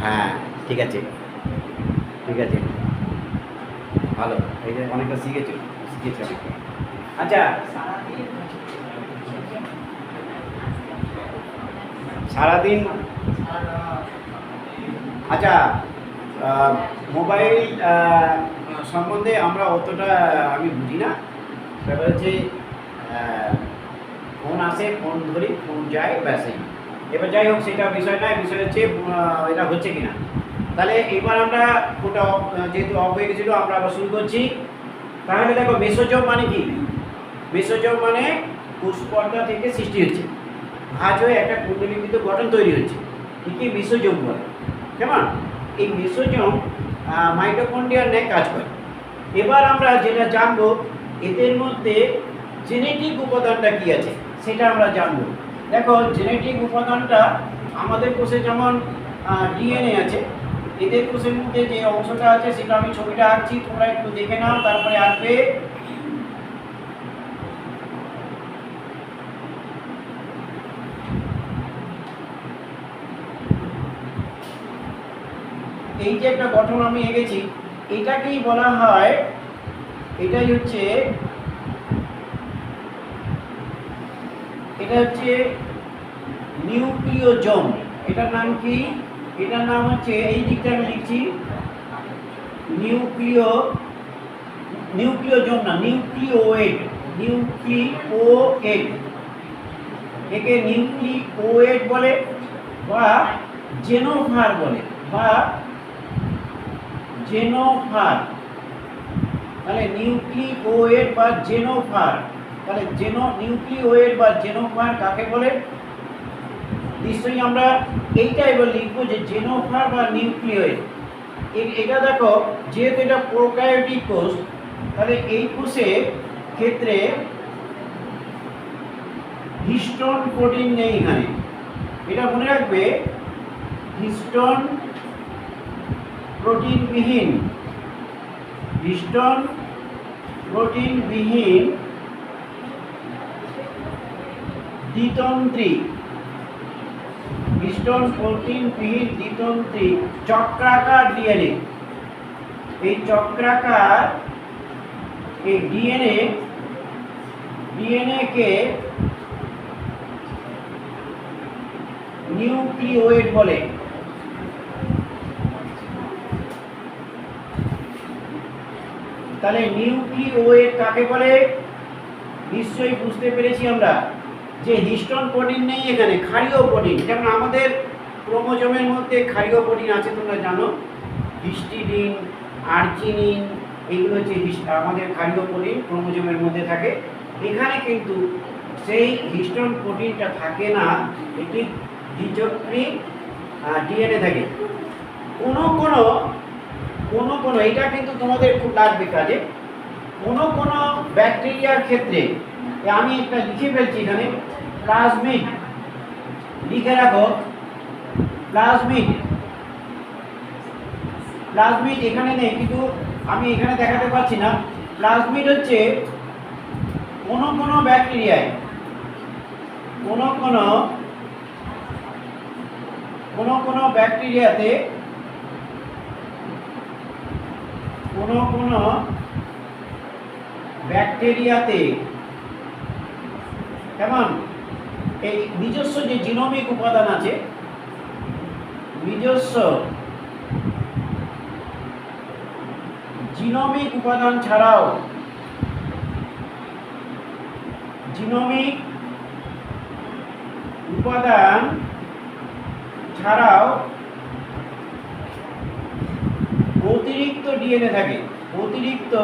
হ্যাঁ, ঠিক আছে, ঠিক আছে, ভালো। এই যে অনেকটা শিখেছি অনেকটা। আচ্ছা, সারাদিন, আচ্ছা, মোবাইল সম্বন্ধে আমরা অতটা আমি বুঝি না। ব্যাপার হচ্ছে ফোন আসে, ফোন ধরি, ফোন যায়, ব্যাস এই। এবার যাই হোক, সেটা বিষয় নয়, বিষয় হচ্ছে এটা হচ্ছে কিনা। তাহলে এবার আমরা ওটা যেহেতু অফ হয়ে গেছিলো, আমরা আবার শুরু করছি। তাহলে দেখো, মেসোজোম মানে কি? মেসোজোম মানে কোষপর্দা থেকে সৃষ্টি হচ্ছে, ভাঁজ হয়ে একটা কুণ্ডলীকৃত গঠন তৈরি হচ্ছে, একে মেসোজোম বলে। কেমন? এই মেসোজোম মাইটোকন্ড্রিয়ার ন্যায় কাজ করে। এবার আমরা যেটা জানবো, এদের মধ্যে জেনেটিক উপাদানটা কি আছে সেটা আমরা জানবো। দেখো, জেনেটিক উপাদানটা আমাদের কোষে যেমন ডিএনএ আছে, এদের কোষের মধ্যে যে অংশটা আছে সেটা আমি ছবিটা আঁকছি, তোমরা একটু দেখে নাও, তারপরে আঁকবে। এই যে একটা গঠন আমি এঁকেছি, এটাকেই বলা হয়, এটাই হচ্ছে, এটা হচ্ছে নিউক্লিওজোম। এটার নাম কি? এটার নাম হচ্ছে, এই দিকটা আমি লিখছি, নিউক্লিওজোম না, নিউক্লিওয়েড। নিউক্লিওয়েড, একে নিউক্লিওয়েড বলে বা জেনোফার বলে, বা জেনোফার। তাহলে নিউক্লিওয়েড বা জেনোফার, তাহলে নিউক্লিওয়েড বা জেনোফার কাকে বলে? নিশ্চয়ই আমরা এইটা এবার লিখবো যে জেনোফার বা নিউক্লিওয়েড। এটা দেখো, যেহেতু এটা প্রোক্যারিওটিক কোষ, তাহলে এই কোষের ক্ষেত্রে হিস্টোন প্রোটিন নেই এখানে, এটা মনে রাখবে, হিস্টোন প্রোটিনবিহীন, হিস্টোন প্রোটিনবিহীন দ্বিতন্ত্রী, হিস্টোন প্রোটিনবিহীন দ্বিতন্ত্রী চক্রাকার ডিএনএ। এই চক্রাকার এই ডিএনএ কে নিউক্লিওয়েড বলে। তাহলে নিউক্লিওয়েড কাকে বলে? নিশ্চয়ই বুঝতে পেরেছি আমরা যে হিস্টোন প্রোটিন নেই এখানে, ক্ষারীয় প্রোটিন। যেমন আমাদের ক্রোমোজোমের মধ্যে ক্ষারীয় প্রোটিন আছে, তোমরা জানো, হিস্টিডিন, আর্জিনিন, এগুলো হচ্ছে আমাদের ক্ষারীয় প্রোটিন, ক্রোমোজোমের মধ্যে থাকে। এখানে কিন্তু সেই হিস্টোন প্রোটিনটা থাকে না, এটি দ্বিচক্রী ডিএনএ থাকে। কোনো কোনো এটা কিন্তু তোমাদের খুব লাগবে কাজে। কোনো ব্যাকটেরিয়ার ক্ষেত্রে, আমি একটা লিখে ফেলছি এখানে, প্লাজমিড, লিখে রাখো, প্লাজমিড এখানে নেই, কিন্তু আমি এখানে দেখাতে পারছি না। প্লাজমিড হচ্ছে কোনো ব্যাকটেরিয়ায়, কোনো ব্যাকটেরিয়াতে, কোনো ব্যাকটেরিয়াতে, কেমন, এই নিজস্ব যে জিনোমিক উপাদান আছে, নিজস্ব জিনোমিক উপাদান ছাড়াও, জিনোমিক উপাদান ছাড়াও অতিরিক্ত ডিএনএ থাকে, অতিরিক্ত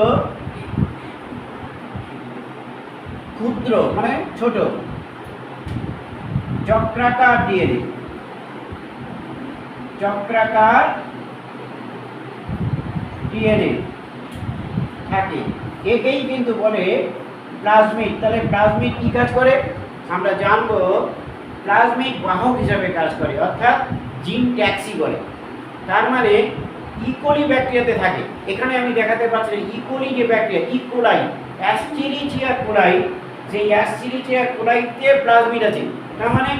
ক্ষুদ্র মানে ছোট চক্রাকার ডিএনএ, চক্রাকার ডিএনএ থাকে, একেই কিন্তু বলে প্লাজমিড। তাহলে প্লাজমিড কি কাজ করে আমরা জানবো। প্লাজমিড বাহক হিসাবে কাজ করে, অর্থাৎ জিন ট্যাক্সি করে। তার মানে ইকোলি ব্যাকটেরিয়াতে থাকে, এখানে আমি দেখাতে পাচ্ছি ইকোলি যে ব্যাকটেরিয়া, ইকোলাই, অ্যাস্টেরিচিয়া কোলাই, সেই অ্যাস্টেরিচিয়া কোলাইতে প্লাজমিড আছে। তার মানে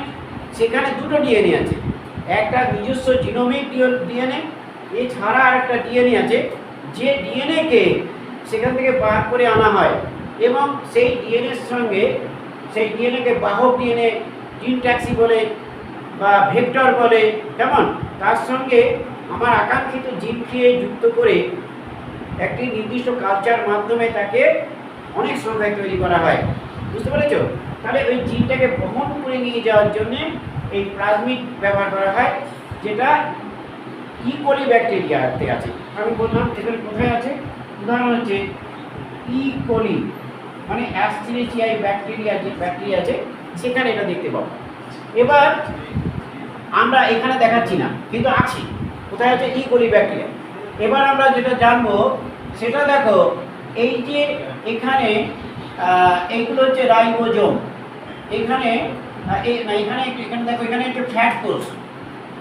সেখানে দুটো ডিএনএ আছে, একটা নিজস্ব জিনোমিক ডিএনএ, এছাড়া আর একটা ডিএনএ আছে যে ডিএনএকে সেখান থেকে বার করে আনা হয় এবং সেই ডিএনএর সঙ্গে সেই ডিএনএকে বাহক ডিএনএ, জিন ট্যাক্সি বলে বা ভেক্টর বলে, কেমন, তার সঙ্গে আমার আকাঙ্ক্ষিত জিনকে যুক্ত করে একটি নির্দিষ্ট কালচার মাধ্যমে তাকে অনেক সংখ্যায় তৈরি করা হয়। বুঝতে পেরেছ? তাহলে ওই জিনটাকে বহন করে নিয়ে যাওয়ার জন্যে এই প্লাজমিড ব্যবহার করা হয়, যেটা ইকোলি ব্যাকটেরিয়াতে আছে। আমি বললাম এখানে কোথায় আছে, উদাহরণ হচ্ছে ইকোলি মানে অ্যাস্ট্রেচিয়াই ব্যাকটেরিয়া, যে ব্যাকটেরিয়া আছে সেখানে এটা দেখতে পাবো। এবার আমরা এখানে দেখাচ্ছি না কিন্তু আছি, কোথায় আছে, ইকোলি ব্যাকটেরিয়া। এবার আমরা যেটা জানবো সেটা দেখো, এই যে এখানে এইগুলো হচ্ছে রাইবোজোম, এখানে এখানে দেখো, এখানে একটু ফ্যাট কোষ,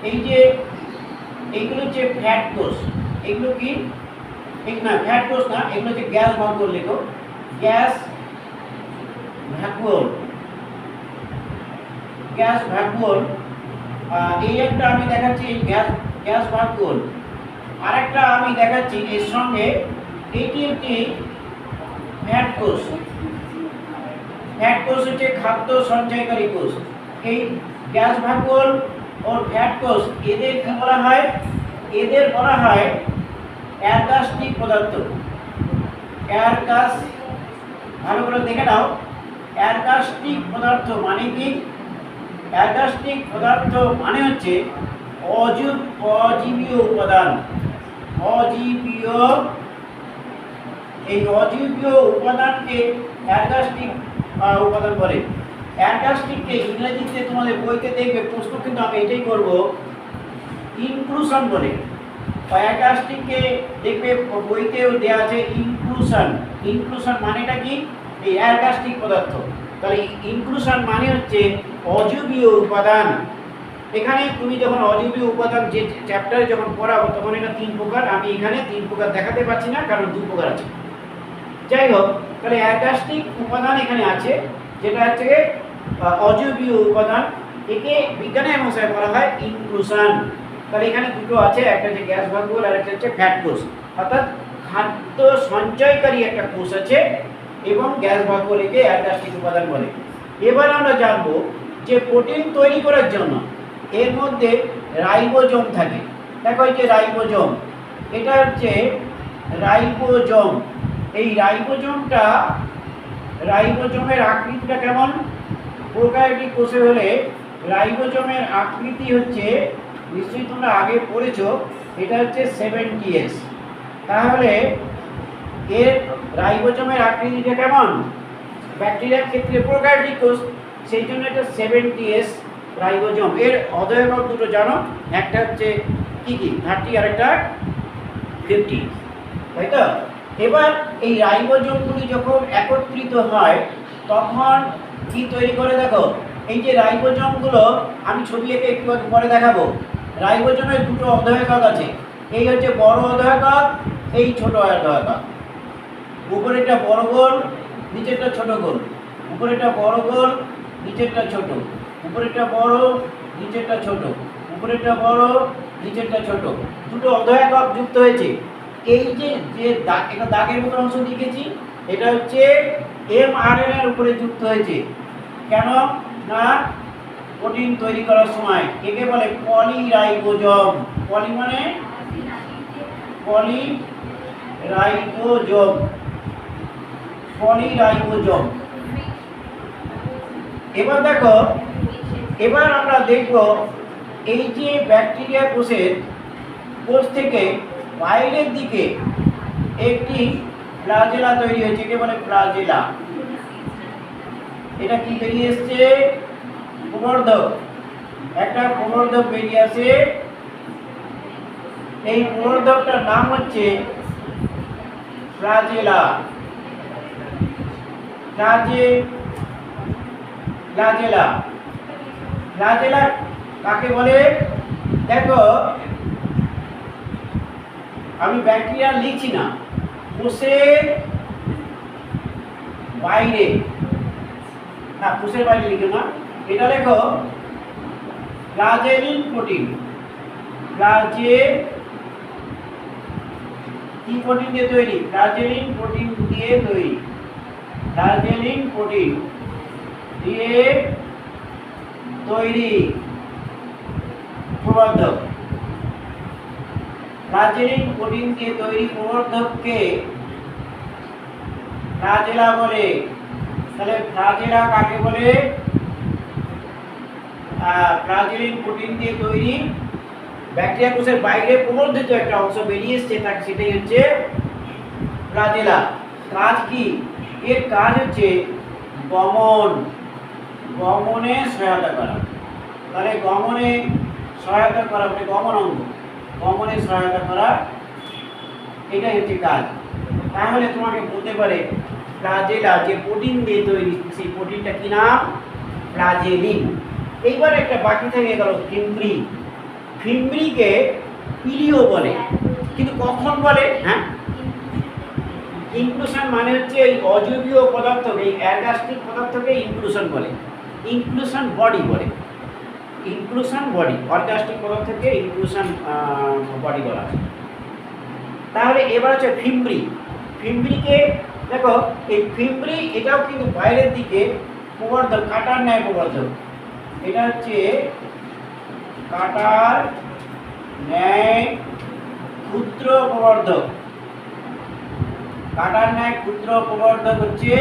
এই যে এইগুলো হচ্ছে ফ্যাট কোষ, এগুলো কি না ফ্যাট কোষ না, এগুলো হচ্ছে গ্যাস ভাকুওল, লেখো গ্যাস ভ্যাকুওল, গ্যাস ভ্যাকুওল। এই একটা আমি দেখাচ্ছি এই গ্যাস ভ্যাকুওল, আরেকটা আমি দেখাচ্ছি এর সঙ্গে, এটি একটি ফ্যাট কোষ। ফ্যাট কোষ হচ্ছে খাদ্য সঞ্চয়কারী কোষ। এই গ্যাস ভ্যাকুওল ও ফ্যাট কোষ, এদের কি বলা হয়, এদের বলা হয় অ্যারগাস্টিক পদার্থ। অ্যারগাস, ভালো করে দেখে নাও, অ্যারগাস্টিক পদার্থ মানে কি? অ্যারগাস্টিক পদার্থ মানে হচ্ছে অজীবীয় উপাদান। অজীবীয়, এই অজীবীয় উপাদানকে অ্যারগাস্টিক উপাদান বলে। অ্যারগাস্টিককে ইংরেজিতে তোমাদের বইতে দেখবে প্রশ্ন, কিন্তু আমি এটাই করব, ইনক্লুশন বলে। অ্যারগাস্টিককে দেখবে বইতেও দেওয়া আছে ইনক্লুশন। ইনক্লুশন মানেটা কি? এই অ্যারগাস্টিক পদার্থ। তাহলে ইনক্লুশন মানে হচ্ছে অজীবীয় উপাদান। এখানে তুমি যখন অজীবীয় উপাদান যে চ্যাপ্টারে যখন পড়াবো তখন এটা 3 প্রকার, আমি এখানে 3 প্রকার দেখাতে পারছি না কারণ 2 প্রকার আছে। যাই হোক, তাহলে অ্যারগাস্টিক উপাদান এখানে আছে, যেটা হচ্ছে অজীবীয় উপাদান, একে বিজ্ঞানের ভাষায় বলা হয় ইনক্লুশন। তাহলে এখানে দুটো আছে, একটা হচ্ছে গ্যাস ভ্যাকুওল আর একটা হচ্ছে ফ্যাট কোষ, অর্থাৎ খাদ্য সঞ্চয়কারী একটা কোষ আছে এবং গ্যাস ভ্যাকুওল, একে অ্যারগাস্টিক উপাদান বলে। এবার আমরা জানবো যে প্রোটিন তৈরি করার জন্য এর মধ্যে রাইবোজোম থাকে। দেখো এই যে রাইবোজোম, এটা হচ্ছে রাইবোজোম। এই রাইবোজোমটা, রাইবোজোমের আকৃতিটা কেমন? প্রোক্যারিওটিক কোষে হলে রাইবোজোমের আকৃতি হচ্ছে, নিশ্চয়ই তোমরা আগে পড়েছো, এটা হচ্ছে 70S। তাহলে এর রাইবোজোমের আকৃতিটা কেমন? ব্যাকটেরিয়ার ক্ষেত্রে প্রোক্যারিওটিক কোষ, সেই জন্য এটা 70S রাইবোজোম। এর অধঃেকক দুটো জানো, একটা হচ্ছে কি 30 আর একটা 50, তাই তো? এবার এই রাইবোজোমগুলি যখন একত্রিত হয় তখন কি তৈরি করে? দেখো এই যে রাইবোজোমগুলো, আমি ছবি এঁকে একটু পরে দেখাবো। রাইবোজোমের দুটো অধঃেকক আছে, এই হচ্ছে বড় অধঃেকক, এই ছোট অধঃেকক। উপরেরটা বড় গোল, নিচেরটা ছোট গোল। উপরেরটা বড় গোল, নিচেরটা ছোট। উপরেরটা বড়, নিচেরটা ছোট। উপরেরটা বড়, নিচেরটা ছোট। দুটো অধঃেকক যুক্ত হয়েছে। এই যে একটা দাগের মতো অংশ লিখেছি, এটা হচ্ছে mRNA এর উপরে যুক্ত হয়েছে। কেন না? প্রোটিন তৈরি করার সময়। একে বলে পলিরাইবোজোম। পলি মানে পলিরাইবোজোম, পলিরাইবোজোম। এবার দেখো, এবার আমরা দেখব এই যে ব্যাকটেরিয়া কোষ থেকে বাইরের দিকে একটি ফ্লাজেলা তৈরি হয়েছে, একে বলে ফ্লাজেলা। এটা কি বেরিয়ে এসছে? প্রবর্ধক। একটা প্রবর্ধক বেরিয়ে আসে, এই প্রবর্ধকটার নাম হচ্ছে ফ্লাজেলা। ফ্লাজেলা, ফ্লাজেলা কাকে বলে? দেখো আমি ব্যাকটেরিয়া লিখছি না, কোষের বাইরে, না কোষের বাইরে লিখো না, এটা লেখো ফ্লাজেলিন প্রোটিন, কি প্রোটিন দিয়ে তৈরি? ফ্লাজেলিন প্রোটিন দিয়ে তৈরি, ফ্লাজেলিন প্রোটিন দিয়ে তৈরি প্রবর্ধক। ফ্লাজেলিন প্রোটিন দিয়ে তৈরি প্রবর্ধককে ফ্লাজেলা বলে। তাহলে ফ্লাজেলা কাকে বলে? ফ্লাজেলিন প্রোটিন দিয়ে তৈরি ব্যাকটেরিয়া কোষের বাইরে প্রবর্ধিত একটা অংশ বেরিয়ে এসছে, তাকে সেটাই হচ্ছে ফ্লাজেলা। কাজ কি? এর কাজ হচ্ছে গমনে সহায়তা করা। তাহলে গমনে সহায়তা করা মানে গমন অঙ্গ, গমনে সহায়তা করা, এটাই হচ্ছে কাজ। তাহলে তোমাকে বলতে পারে ফ্লাজেলা যে প্রোটিন দিয়ে তৈরি, সেই প্রোটিনটা কি নাম? ফ্লাজেলিন। এইবার একটা বাকি থেকে গেল ফিম্ব্রি। ফিম্ব্রিকে পিলিও বলে, কিন্তু কখন বলে? হ্যাঁ, ইনক্লুশন মানে হচ্ছে এই অজৈবীয় পদার্থ, এই অ্যারগাস্টিক পদার্থকে ইনক্লুশন বলে, ইনক্লুশন বডি বলে, ইনক্লুশন বডি, অর্গাস্টিক পদার্থকে ইনক্লুশন বডি বলা হয়। তাহলে এবার হচ্ছে ফিম্ব্রি। ফিম্ব্রিকে দেখো, এই ফিম্ব্রি এটাও কিন্তু বাইরের দিকে প্রবর্ধক, কাটার ন্যায় প্রবর্ধক। এটা হচ্ছে কাটার ন্যায় ক্ষুদ্র প্রবর্ধক। কাটার ন্যায় ক্ষুদ্র প্রবর্ধক হচ্ছে,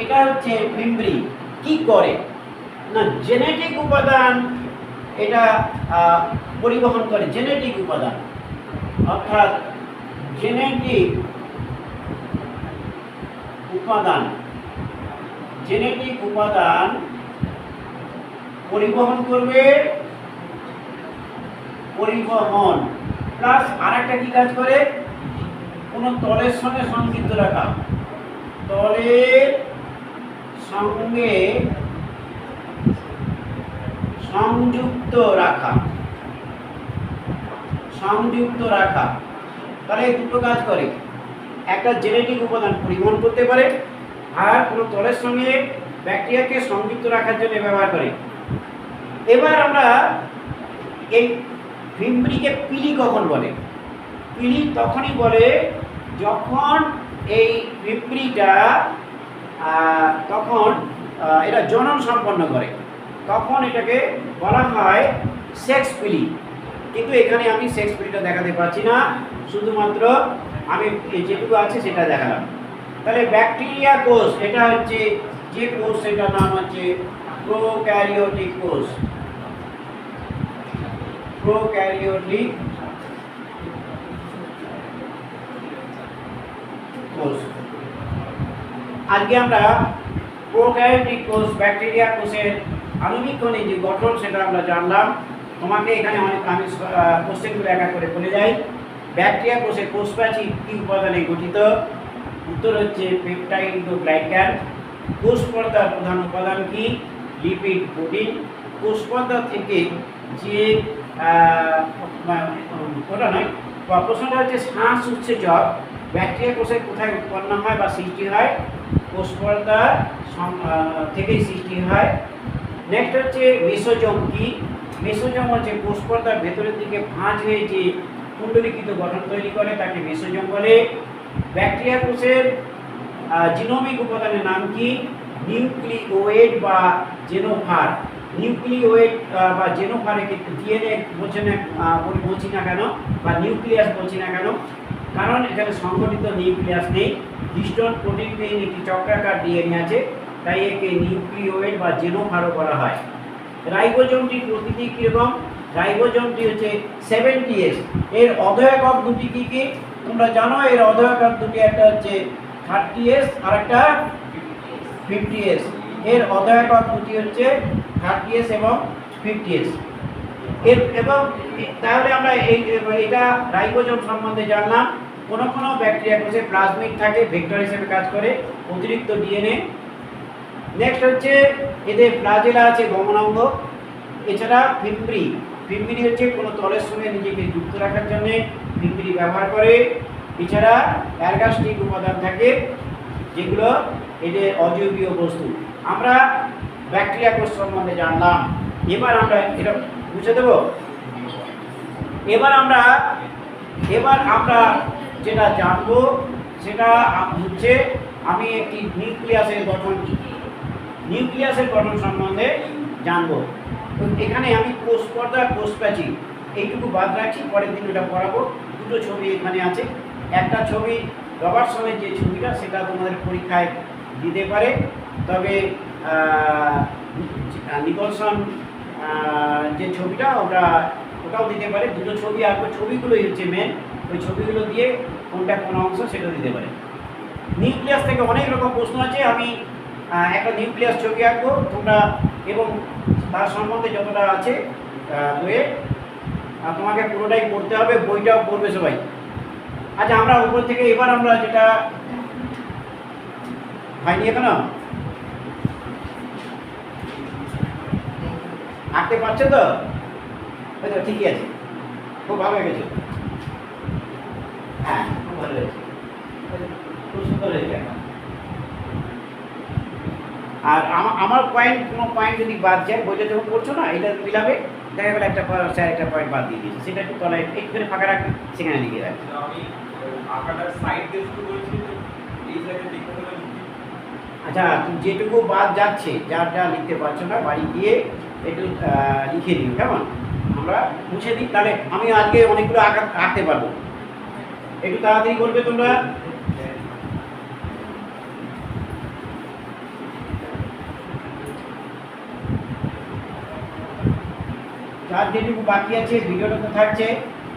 এটা হচ্ছে ফিম্ব্রি। কি করে না, জেনেটিক উপাদান এটা পরিবহন করে, জেনেটিক উপাদান, অর্থাৎ জেনেটিক উপাদান পরিবহন করবে, পরিবহন প্লাস আরেকটা কি কাজ করে? কোনো তলের সঙ্গে সংযুক্ত রাখা, তলের সঙ্গে সংযুক্ত রাখা, সংযুক্ত রাখা। তাহলে এই দুটো কাজ করে, একটা জেনেটিক উপাদান পরিবহন করতে পারে, আর কোনো তলের সঙ্গে ব্যাকটেরিয়াকে সংযুক্ত রাখার জন্য ব্যবহার করে। এবার আমরা এই ফিম্ব্রিকে পিলি কখন বলে? পিলি তখনই বলে যখন এই ফিম্ব্রিটা তখন এটা জনন সম্পন্ন করে, তখন এটাকে বলা হয় সেক্স পিলি। কিন্তু এখানে আমি সেক্স পিলিটা দেখাতে পারছি না, শুধুমাত্র আমি যেটুকু আছে সেটা দেখালাম। তাহলে ব্যাকটেরিয়া কোষ, এটা হচ্ছে যে কোষ, সেটার নাম হচ্ছে প্রোক্যারিওটিক কোষ। প্রোক্যারিওটিক কোষ। আজকে আমরা প্রোক্যারিওটিক কোষ, ব্যাকটেরিয়া কোষের আণবিক যে গঠন সেটা আমরা জানলাম। তোমাকে এখানে আমি কোশ্চেনগুলো একা করে বলে যাই। ব্যাকটেরিয়া কোষের কোষ প্রাচীর কি উপাদানে গঠিত? উত্তর হচ্ছে পেপটাইডোগ্লাইকান। কোষ পর্দার প্রধান উপাদান কি? Lipid, protein. কোষ পর্দা থেকে যে ওটা নয়, প্রশ্নটা হচ্ছে শ্বাস উৎসেচক ব্যাকটেরিয়া কোষে কোথায় উৎপন্ন হয় বা সৃষ্টি হয়? কোষ পর্দা থেকেই সৃষ্টি হয়। নেক্সট হচ্ছে মেসোজোম কি? মেসোজোম হচ্ছে কোষ পর্দার ভেতরের দিকে ভাঁজ হয়ে যে কুণ্ডলীকৃত গঠন তৈরি করে, তাকে মেসোজোম বলে। ব্যাকটেরিয়া কোষের জিনোমিক উপাদানের নাম কি? নিউক্লিওয়েড বা জেনোফার। নিউক্লিওয়েড বা জেনোফারে কিন্তু ডিএনএ বলছি না কেন, বা নিউক্লিয়াস বলছি না কেন? কারণ এখানে সংগঠিত নিউক্লিয়াস নেই, হিস্টোন প্রোটিন পেইন একটি চক্রাকার ডিএনএ আছে, তাই একে নিউক্লিওয়েড বা জেনোফারও বলা হয়। রাইবোজোমটির প্রকৃতি কীরকম? রাইবোজোমটি হচ্ছে 70S। এর অধঃএকক দুটি কি কি তোমরা জানো? এর অধঃএকক দুটি, একটা হচ্ছে 30S আর একটা 50S। এর অধঃএকক দুটি হচ্ছে 30S এবং 50S। এবং তাহলে আমরা এটা রাইবোজোম সম্বন্ধে জানলাম। কোনো কোনো ব্যাকটেরিয়া কোষে প্লাজমিড থাকে, ভেক্টর হিসেবে কাজ করে, অতিরিক্ত ডিএনএ। নেক্সট হচ্ছে এদের ফ্লাজেলা আছে, গমনাঙ্গ। এছাড়া ফিম্ব্রি, ফিম্ব্রি হচ্ছে কোনো তলের সঙ্গে নিজেকে যুক্ত রাখার জন্য ফিম্ব্রি ব্যবহার করে। এছাড়া অ্যারগাস্টিক উপাদান থাকে, যেগুলো এদের অজৈবীয় বস্তু। আমরা ব্যাকটেরিয়া কোষ সম্বন্ধে জানলাম। এবার আমরা এটা বুঝে দেব। এবার আমরা যেটা জানবো সেটা হচ্ছে আমি একটি নিউক্লিয়াসের গঠন সম্বন্ধে জানবো। তো এখানে আমি কোষ পর্দা, কোষ প্রাচীর এইটুকু বাদ রাখছি, পরের দিন ওটা পড়াবো। দুটো ছবি এখানে আছে। একটা ছবি রবার্টসনের যে ছবিটা সেটা তোমাদের পরীক্ষায় দিতে পারে, তবে নিকলসন যে ছবিটা ওটাও দিতে পারে। দুটো ছবি আঁকবো, ছবিগুলোই হচ্ছে মেন। ওই ছবিগুলো দিয়ে কোনটা কোন অংশ সেটা দিতে পারে। নিউক্লিয়াস থেকে অনেক রকম প্রশ্ন আছে। আমি একটা নিউক্লিয়াস ছবি আঁকবো তোমরা, এবং তার সম্বন্ধে যতটা আছে বইয়ে তোমাকে পুরোটাই পড়তে হবে, বইটাও পড়বে সবাই। আচ্ছা, আমরা উপর থেকে এবার আমরা যেটা হয়নি এখনো আঁকতে পারছো তো? ঠিকই আছে, খুব ভালো হয়ে গেছে। হ্যাঁ, খুব ভালো হয়েছে, খুব সুন্দর হয়েছে। আর আমার কোনো পয়েন্ট যদি বাদ যায়, বইটা যখন করছো না এটা মিলাবে, দেখা গেলো একটা স্যার একটা পয়েন্ট বাদ দিয়ে দিয়েছে, সেটা একটু তলায় একটু করে ফাঁকা রাখবে, সেখানে লিখে রাখবে। আচ্ছা, যেটুকু বাদ যাচ্ছে, যা লিখতে পারছো না, বাড়ি গিয়ে একটু লিখে দিও, কেমন? আমরা মুছে দিই, তাহলে আমি আজকে অনেকগুলো আঁকতে পারবো। একটু তাড়াতাড়ি করবে তোমরা। যার যেটুকু বাকি আছে, ভিডিওটা তো থাকছে,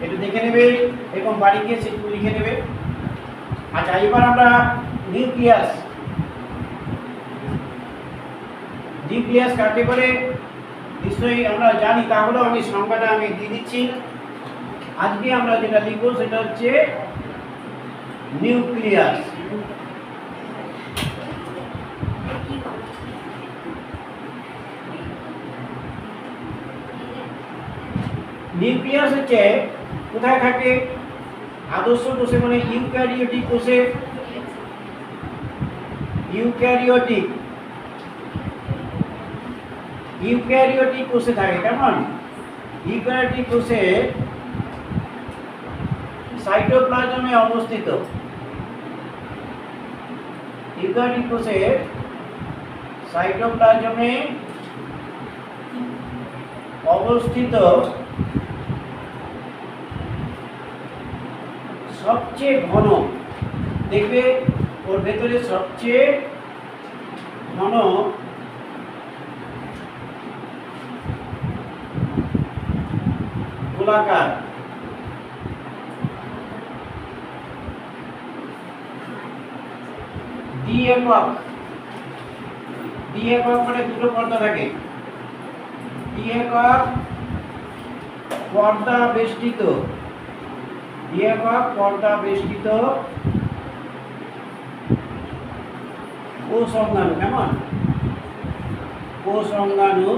একটু দেখে নেবে এবং বাড়ি গিয়ে সেটুকু লিখে নেবে। আচ্ছা, এবার আমরা নিউক্লিয়াস কাকে বলে নিশ্চয়ই আমরা জানি, তাহলেও আমি সংজ্ঞাটা দিয়ে দিচ্ছি। আজকে আমরা যেটা লিখবো সেটা হচ্ছে নিউক্লিয়াস। নিউক্লিয়াস হচ্ছে কোথায় থাকে? আদর্শ কোষে, মানে ইউক্যারিওটিক কোষে। ইউক্যারিওটিক কোষে থাকে, কেমন? ইউক্যারিওটিক কোষে সাইটোপ্লাজমে অবস্থিত। ইউক্যারিওটিক কোষে সাইটোপ্লাজমে অবস্থিত সবচেয়ে ঘন, দেখবে ওর ভেতরে সবচেয়ে ঘন গোলাকার দ্বি-একক মানে দুটো পর্দা থাকে। দ্বি-একক পর্দা বেষ্টিত কোষ অঙ্গাণু, কেমন? কোষ অঙ্গাণু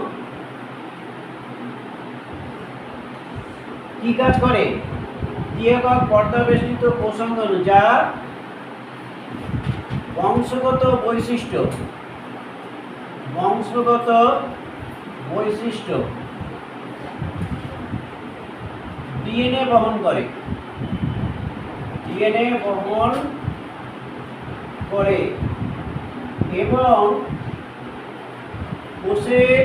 কি কাজ করে? দ্বি-একক পর্দা বেষ্টিত কোষ অঙ্গাণু, যা বংশগত বৈশিষ্ট্য ডিএনএ বহন করে এবং কোষের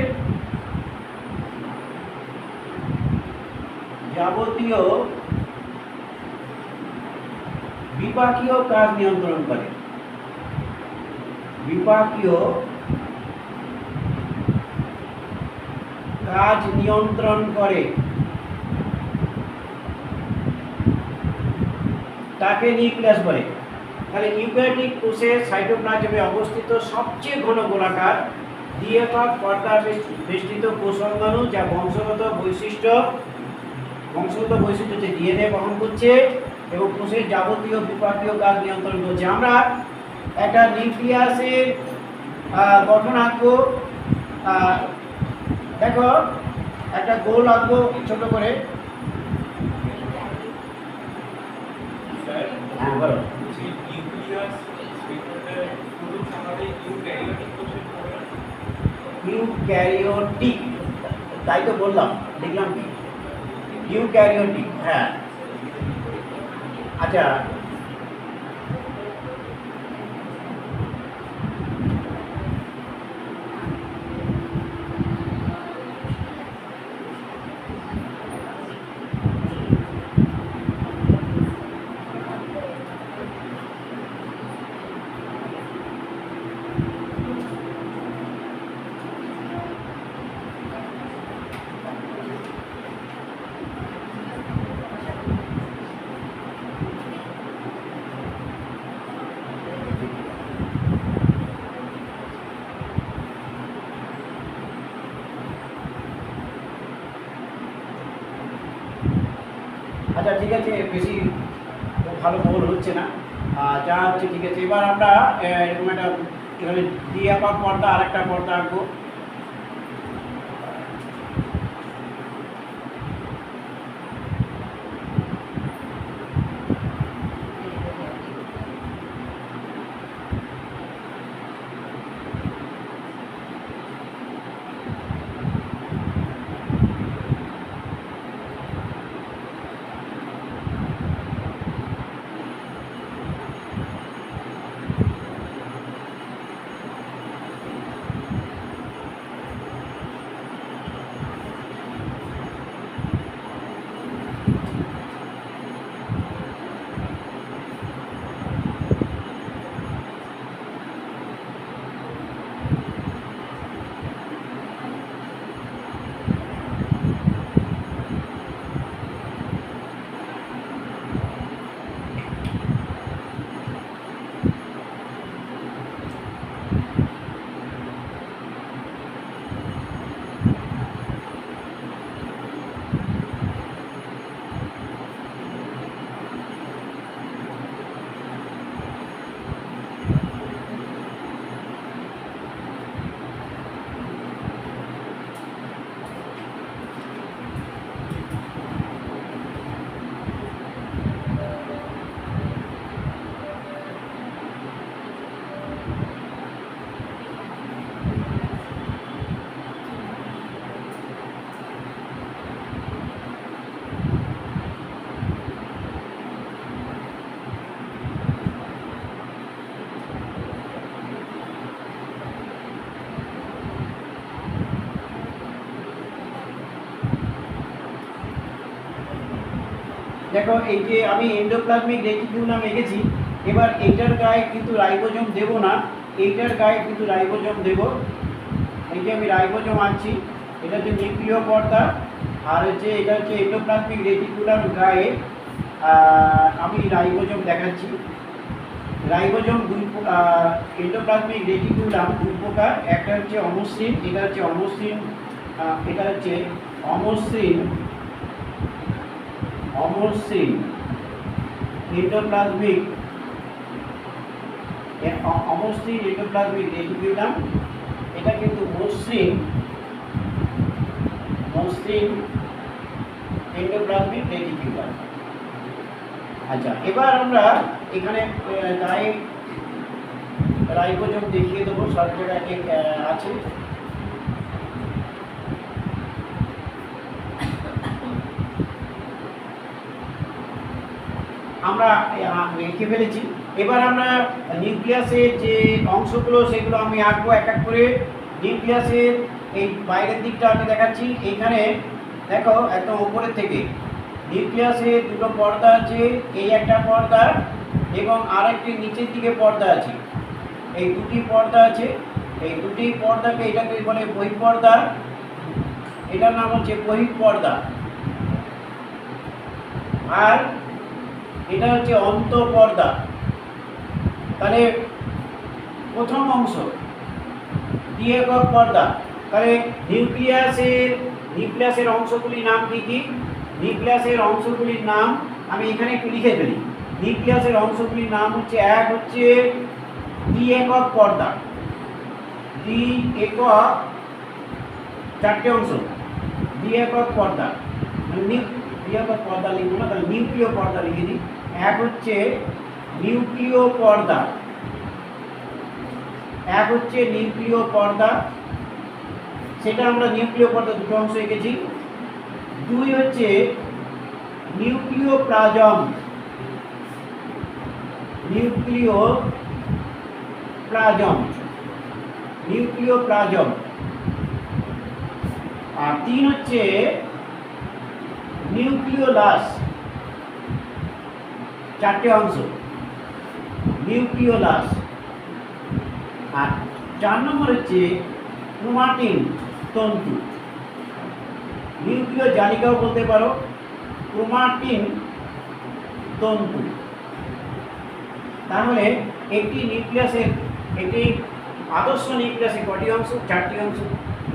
যাবতীয় বিপাকীয় কাজ নিয়ন্ত্রণ করে। তাকে নিউক্লিয়াস বলে। তাহলে ইউক্যারিওটিক কোষের সাইটোপ্লাজমে অবস্থিত সবচেয়ে ঘন গোলাকার দ্বি-একক পর্দা বেষ্টিত কোষ অঙ্গাণু, যা বংশগত বৈশিষ্ট্য হচ্ছে ডিএনএ বহন করছে এবং কোষের যাবতীয় বিপাকীয় কাজ নিয়ন্ত্রণ করছে। আমরা একটা নিউক্লিয়াসের গঠন আঁকবো। দেখো, একটা গোল আঁকবো ছোট করে। ইউক্যারিওটিক তাই তো বললাম, লিখলাম কি ইউক্যারিওটিক। হ্যাঁ, আচ্ছা আচ্ছা ঠিক আছে, বেশি ভালো খবর হচ্ছে না, যা হচ্ছে ঠিক আছে। এবার আমরা এরকম একটা এখানে দিয়ে আঁকা পর্দা, আর একটা পর্দা আঁকবো। দেখো এই যে আমি এন্ডোপ্লাজমিক রেটিকুলাম এঁকেছি, এবার এইটার গায়ে কিন্তু রাইবোজোম দেবো না, এইটার গায়ে কিন্তু রাইবোজোম দেবো। এই যে আমি রাইবোজোম আনছি, এটা হচ্ছে নিউক্লিয় পর্দা, আর হচ্ছে এটা হচ্ছে এন্ডোপ্লাজমিক রেটিকুলাম গায়ে আমি রাইবোজোম দেখাচ্ছি। রাইবোজোম এন্ডোপ্লাজমিক রেটিকুলাম দুই প্রকার, একটা হচ্ছে অমসৃণ, এটা হচ্ছে অমসৃণ, এটা হচ্ছে অমসৃণ অমসৃণ এন্ডোপ্লাজমিক অমসৃণ এন্ডোপ্লাজমিক রেটিকুলাম, এটা কিন্তু মসৃণ এন্ডোপ্লাজমিক রেটিকুলাম। আচ্ছা, এবার আমরা এখানে গায়ে রাইবোজোম দেখিয়ে দেবো, সব জায়গায় আছে। আমরা এঁকে ফেলেছি। এবার আমরা নিউক্লিয়াসের যে অংশগুলো সেগুলো আমি আঁকবো এক এক করে। নিউক্লিয়াসের এই বাইরের দিকটা আমি দেখাচ্ছি। এইখানে দেখো একদম উপরের থেকে নিউক্লিয়াসের দুটো পর্দা আছে, এই একটা পর্দা এবং আরেকটি নিচের দিকে পর্দা আছে। এই দুটি পর্দা আছে, এই দুটি পর্দাকে এটাকে বলে বহিঃপর্দা, এটার নাম হচ্ছে বহিঃপর্দা। আর এটা হচ্ছে অন্তঃপর্দা। তাহলে প্রথম অংশ দ্বি-একক পর্দা। তাহলে নিউক্লিয়াসের অংশগুলির নাম কি কি? নিউক্লিয়াসের অংশগুলির নাম আমি এখানে একটু লিখে ফেলি। নিউক্লিয়াসের অংশগুলির নাম হচ্ছে, এক হচ্ছে দ্বি-একক পর্দা, দ্বি-একক, চারটে অংশ দ্বি-একক পর্দা, দ্বি-একক পর্দা লিখবো না, তাহলে নিউক্লিয় পর্দা লিখে দিই। এক হচ্ছে নিউক্লিয় পর্দা, সেটা আমরা নিউক্লিয় পর্দা দুটো অংশ এঁকেছি। 2 হচ্ছে নিউক্লিওপ্লাজম, নিউক্লিওপ্লাজম, নিউক্লিওপ্লাজম। আর 3 হচ্ছে নিউক্লিওলাস, 4টে অংশ নিউক্লিওলাস। আর 4 নম্বর হচ্ছে ক্রোমাটিন তন্তু, নিউক্লিয় জালিকাও বলতে পারো, ক্রোমাটিন তন্তু। তাহলে একটি নিউক্লিয়াসের, একটি আদর্শ নিউক্লিয়াসে কটি অংশ? 4টি অংশ,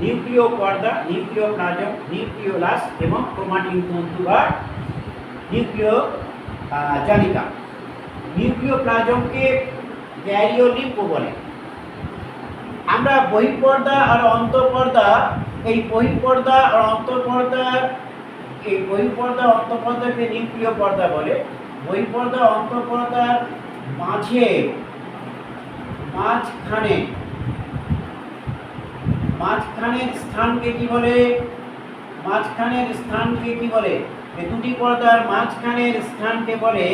নিউক্লিয় পর্দা, নিউক্লিওপ্লাজম, নিউক্লিওলাস এবং ক্রোমাটিন তন্তু বা নিউক্লিয় জালিকা। নিউক্লিওপ্লাজমকে ক্যারিওলিম্ফ বলে। আমরা বহিঃপর্দা আর অন্তঃপর্দা, এই বহিঃপর্দা আর অন্তঃপর্দা, এই বহিঃপর্দা অন্তঃপর্দাকে নিউক্লিয় পর্দা বলে। বহিঃপর্দা অন্তঃপর্দার মাঝখানের স্থানকে কি বলে? মাঝখানের স্থানকে কি বলে? এই দুটি পর্দার মাঝখানের স্থানকে বলে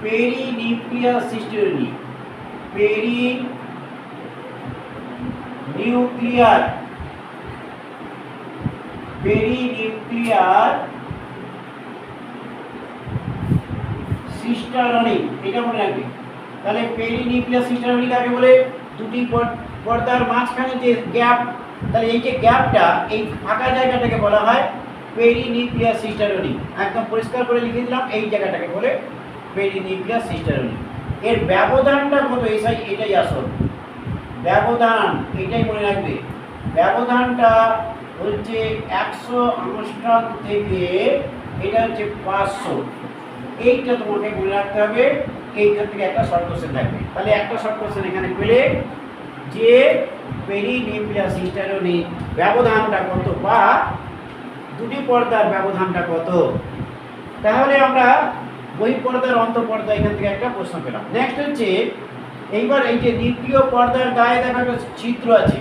পেরিনিউক্লিয়ার সিস্টেরনি, পেরিনিউক্লিয়ার সিস্টারনি, এটা মনে রাখবে। তাহলে পেরিনিউক্লিয়ার সিস্টারনি কাকে বলে? দুটি পর্দার মাঝখানে যে গ্যাপ, তাহলে এই যে গ্যাপটা, এই ফাঁকা জায়গাটাকে বলা হয় পেরিনিউক্লিয়ার সিস্টারনি। একদম পরিষ্কার করে লিখে দিলাম, এই জায়গাটাকে বলে পেরিনিউক্লিয়ার সিস্টারনি। এর ব্যবধানটা কত? এটাই আসল ব্যবধান, এটাই মনে রাখবে। ব্যবধানটা হচ্ছে 100 অ্যাংস্ট্রম থেকে এটা হচ্ছে 500। এইটা তোমাকে মনে রাখতে হবে। এইখান থেকে একটা শর্ট কোশ্চেন থাকবে। তাহলে একটা শর্ট কোশ্চেন এখানে পেলে যে পেরিনিউক্লিয়ার সিস্টারনি ব্যবধানটা কত বা দুটি পর্দার ব্যবধানটা কত। তাহলে আমরা বহিঃপর্দার অন্তঃপর্দা এখান থেকে একটা প্রশ্ন পেলাম। নেক্সট হচ্ছে এইবার এই যে নিউক্লিয় পর্দার গায়ে দেখা একটা ছিদ্র আছে,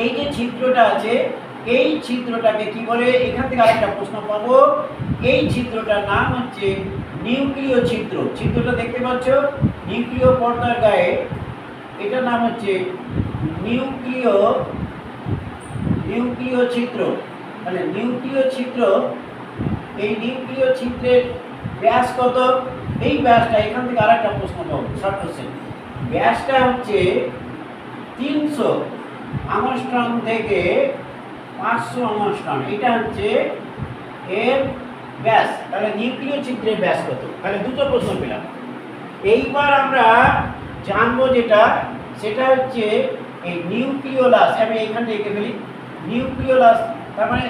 এই যে ছিদ্রটা আছে, এই ছিদ্রটাকে কি বলে? এখান থেকে আরেকটা প্রশ্ন পাবো। এই ছিদ্রটার নাম হচ্ছে নিউক্লিয় ছিদ্র। ছিদ্রটা দেখতে পাচ্ছ নিউক্লিয় পর্দার গায়ে, এটার নাম হচ্ছে নিউক্লিয় ছিদ্র। তাহলে নিউক্লিয় ছিদ্র, এই নিউক্লিয় ছিদ্রের ব্যাস কত? এই ব্যাসটা এখান থেকে আরেকটা প্রশ্ন পাবো, শর্ট কোশ্চেন। ব্যাসটা হচ্ছে 300 অ্যাংস্ট্রম থেকে 500 অ্যাংস্ট্রম, এটা হচ্ছে এর ব্যাস। তাহলে নিউক্লিয় ছিদ্রের ব্যাস কত? তাহলে দুটো প্রশ্ন পেলাম। এইবার আমরা জানবো যেটা, সেটা হচ্ছে এই নিউক্লিওলাস। আমি এইখান থেকে এঁকে ফেলি নিউক্লিওলাস। তার মানে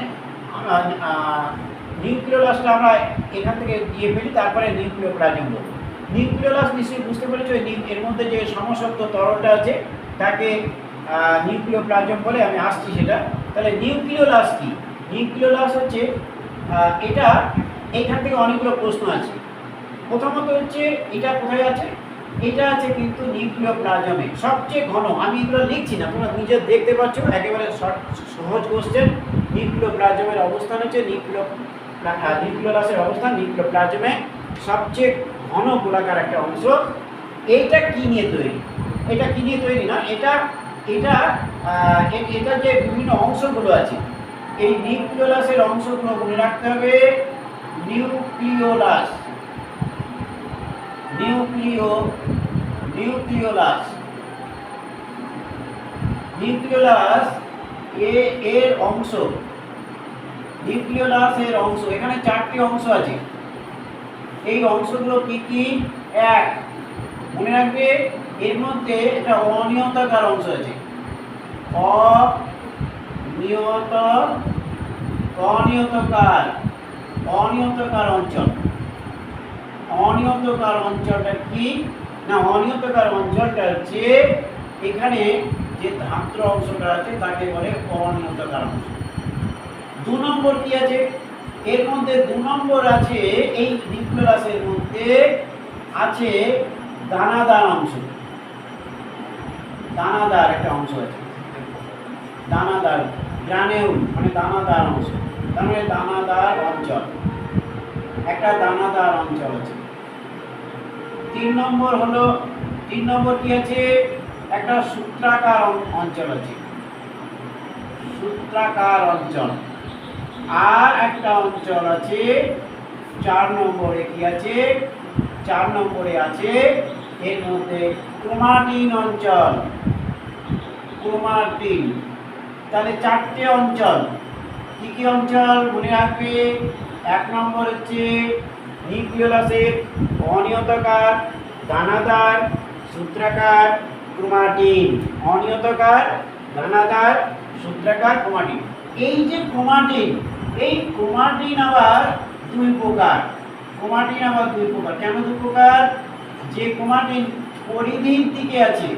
নিউক্লিওলাসটা আমরা এখান থেকে দিয়ে ফেলি, তারপরে নিউক্লিওপ্লাজম বলবো। নিউক্লিওলাস নিশ্চয়ই বুঝতে পেরেছো, এর মধ্যে যে সমসত্ব তরলটা আছে তাকে নিউক্লিওপ্লাজম বলে। আমি আসছি সেটা। তাহলে নিউক্লিওলাস কি? নিউক্লিওলাস হচ্ছে এটা, এখান থেকে অনেকগুলো প্রশ্ন আছে। প্রথমত হচ্ছে এটা কোথায় আছে? এটা আছে কিন্তু নিউক্লিওপ্লাজমে, সবচেয়ে ঘন। আমি এগুলো লিখছি না, তোমরা নিজে দেখতে পাচ্ছ, একেবারে সহজ কোশ্চেন। নিউক্লিওপ্লাজমের অবস্থান হচ্ছে নিউক্লিওলাসের অবস্থান নিউক্লিওপ্লাজমে সবচেয়ে ঘন গোলাকার একটা অংশ। এইটা কি নিয়ে তৈরি? এটা কি নিয়ে তৈরি না, এটা যে বিভিন্ন অংশগুলো আছে, এই নিউক্লিওলাসের অংশগুলো মনে রাখতে হবে। নিউক্লিওলাস এর অংশ, নিউক্লিওলাসের অংশ, এখানে 4টি অংশ আছে। এই অংশগুলো কি কি? এক, মনে রাখবে এর মধ্যে একটা অনিয়তাকার অংশ আছে, অনিয়তাকার অঞ্চল। অনিয়তাকার অঞ্চলটা কি না? অনিয়তাকার অঞ্চলটা হচ্ছে এখানে যে ধাত্র অংশটা আছে তাকে বলে অনিয়তাকার অংশ। 2 নম্বর কি আছে? এর মধ্যে 2 নম্বর আছে, এই নিউক্লিওলাসের মধ্যে আছে দানাদার অংশ, দানাদার একটা অংশ আছে। দানাদার, গ্রানেউল মানে দানাদার অংশ, তার মানে দানাদার অঞ্চল, একটা দানাদার অঞ্চল আছে। 3 নম্বর হলো, 3 নম্বর কি আছে, একটা সূত্রাকার অঞ্চল আছে, সূত্রাকার অঞ্চল। আর একটা অঞ্চল আছে 4 নম্বরে, কি আছে 4 নম্বরে আছে এর মধ্যে ক্রোমাটিন অঞ্চল, ক্রোমাটিন। তাহলে 4টে অঞ্চল, কি কি অঞ্চল মনে রাখবে? 1 নম্বর হচ্ছে নিউক্লিওলাসের অনিয়তাকার, দানাদার, সূত্রাকার, ক্রোমাটিন। অনিয়তাকার, দানাদার, সূত্রাকার, ক্রোমাটিন। এই যে ক্রোমাটিন, এই ক্রোমাটিন আবার 2 প্রকার। ক্রোমাটিন আবার 2 প্রকার। কেন 2 প্রকার? যে ক্রোমাটিন পরিধির দিকে আছে,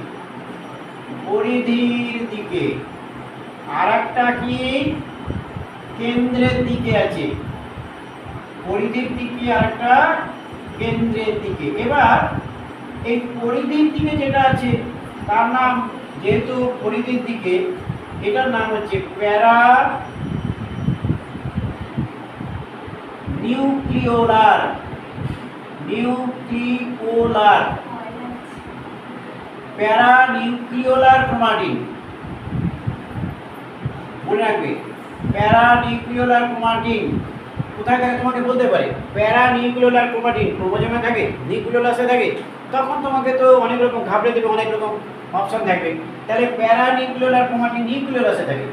পরিধির দিকে, আর একটা কি কেন্দ্রের দিকে আছে, পরিধির দিকে আর একটা কেন্দ্রের দিকে। এবার এই পরিধির দিকে যেটা আছে তার নাম, যেহেতু পরিধির দিকে, এটার নাম হচ্ছে প্যারা নিউক্লিওলার, নিউক্লিওলার, প্যারা নিউক্লিওলার ক্রোমাটিন। মনে রাখবে প্যারা নিউক্লিওলার ক্রোমাটিন কোথায় থাকে তোমাকে বলতে পারে। প্যারা নিউক্লিওলার ক্রোমাটিন ক্রোমোজোমে থাকে, নিউক্লিওলাসে থাকে। তখন তোমাকে তো অনেক রকম ঘাবড়ে দেবে, অনেক রকম অপশন থাকবে। তাহলে প্যারা নিউক্লিওলার ক্রোমাটিন নিউক্লিওলাসে থাকে।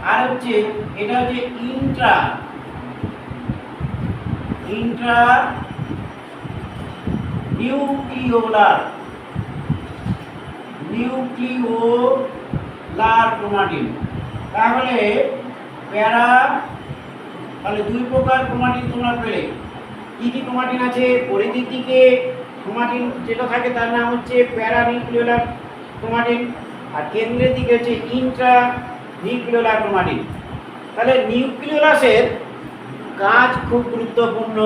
আর হচ্ছে এটা হচ্ছে Intra, Intra nucleolar, nucleolar chromatin. তাহলে প্যারা, তাহলে 2 প্রকার ক্রোমাটিন তোমরা পেলে। কি কি ক্রোমাটিন আছে? পরিধির দিকে ক্রোমাটিন যেটা থাকে তার নাম হচ্ছে প্যারা নিউক্লিওলার ক্রোমাটিন, আর কেন্দ্রের দিকে হচ্ছে ইন্ট্রা নিউক্লিওলার ক্রোমাটিন। তাহলে নিউক্লিওলাসের কাজ খুব গুরুত্বপূর্ণ।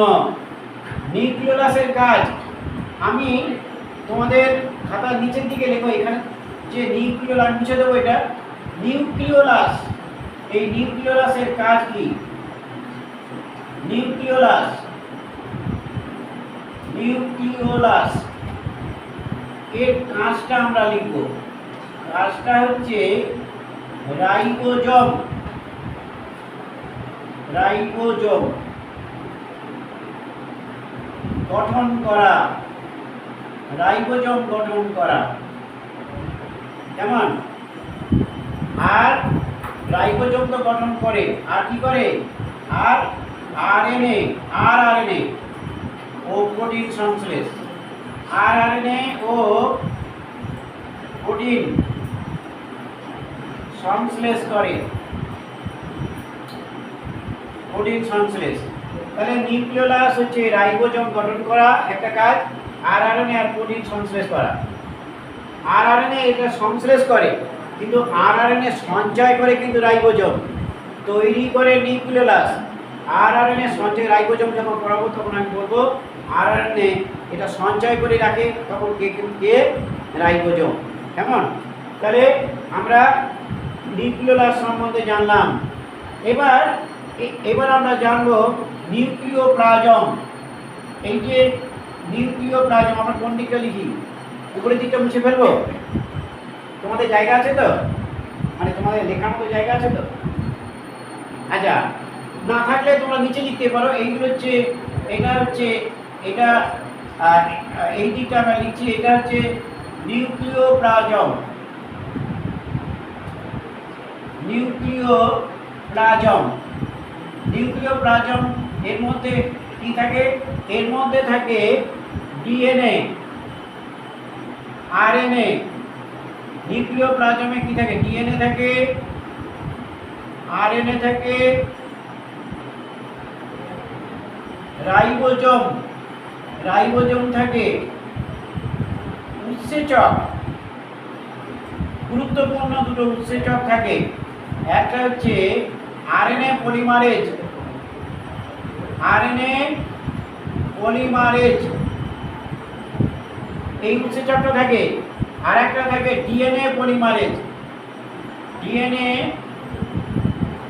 নিউক্লিওলাসের কাজ আমি তোমাদের খাতার নিচের দিকে লেখো, এখানে যে নিউক্লিওলাস মুছে দেবো, এটা নিউক্লিওলাস। এই নিউক্লিওলাসের কাজ কি? নিউক্লিওলাস, নিউক্লিওলাস এর কাজটা আমরা লিখব। কাজটা হচ্ছে রাইবোজোম, রাইবোজোম গঠন করা, রাইবোজোম গঠন করা। কেমন? আর রাইবোজোম তো গঠন করে, আর কি করে? আর আরএনএ, আরআরএনএ ও প্রোটিন সংশ্লেষ, আরআরএনএ ও প্রোটিন সংশ্লেষ করে, প্রোটিন সংশ্লেষ। তাহলে নিউক্লিওলাস হচ্ছে রাইবোজোম গঠন করা একটা কাজ, আরআরএনএ আর প্রোটিন সংশ্লেষ করা। আরআরএনএ এটা সংশ্লেষ করে, কিন্তু আরআরএনএ সঞ্চয় করে কিন্তু রাইবোজোম, তৈরি করে নিউক্লিওলাস। আরআরএনএ সঞ্চয়, রাইবোজোম যখন পড়াবো তখন আমি বলবো আরআরএনএ এটা সঞ্চয় করে রাখে, তখন কে রাইবোজোম। কেমন? তাহলে আমরা নিউক্লিওলাস সম্বন্ধে জানলাম। এবার আমরা জানবো নিউক্লিওপ্লাজম। এই যে নিউক্লিওপ্লাজম, আমরা কোন দিকটা লিখি? উপরের দিকটা মুছে ফেলবো? তোমাদের জায়গা আছে তো? মানে তোমাদের লেখার মতো জায়গা আছে তো? আচ্ছা, না থাকলে তোমরা নিচে লিখতে পারো। এইগুলো হচ্ছে, এটা হচ্ছে, এটা এই দিকটা আমরা লিখছি, এটা হচ্ছে নিউক্লিওপ্লাজম, নিউক্লিওপ্লাজম। নিউক্লিওপ্লাজম এর মধ্যে কি থাকে? এর মধ্যে থাকে ডিএনএ, আরএনএ। নিউক্লিওপ্লাজমে কি থাকে? ডিএনএ থাকে, আরএনএ থাকে, রাইবোজোম, রাইবোজোম থাকে, উৎসেচক, গুরুত্বপূর্ণ দুটো উৎসেচক থাকে। একটা হচ্ছে আরএনএ পলিমারেজ, আরএনএ পলিমারেজ এই উৎসেচকটা থাকে। আর একটা থাকে ডিএনএ পলিমারেজ, ডিএনএ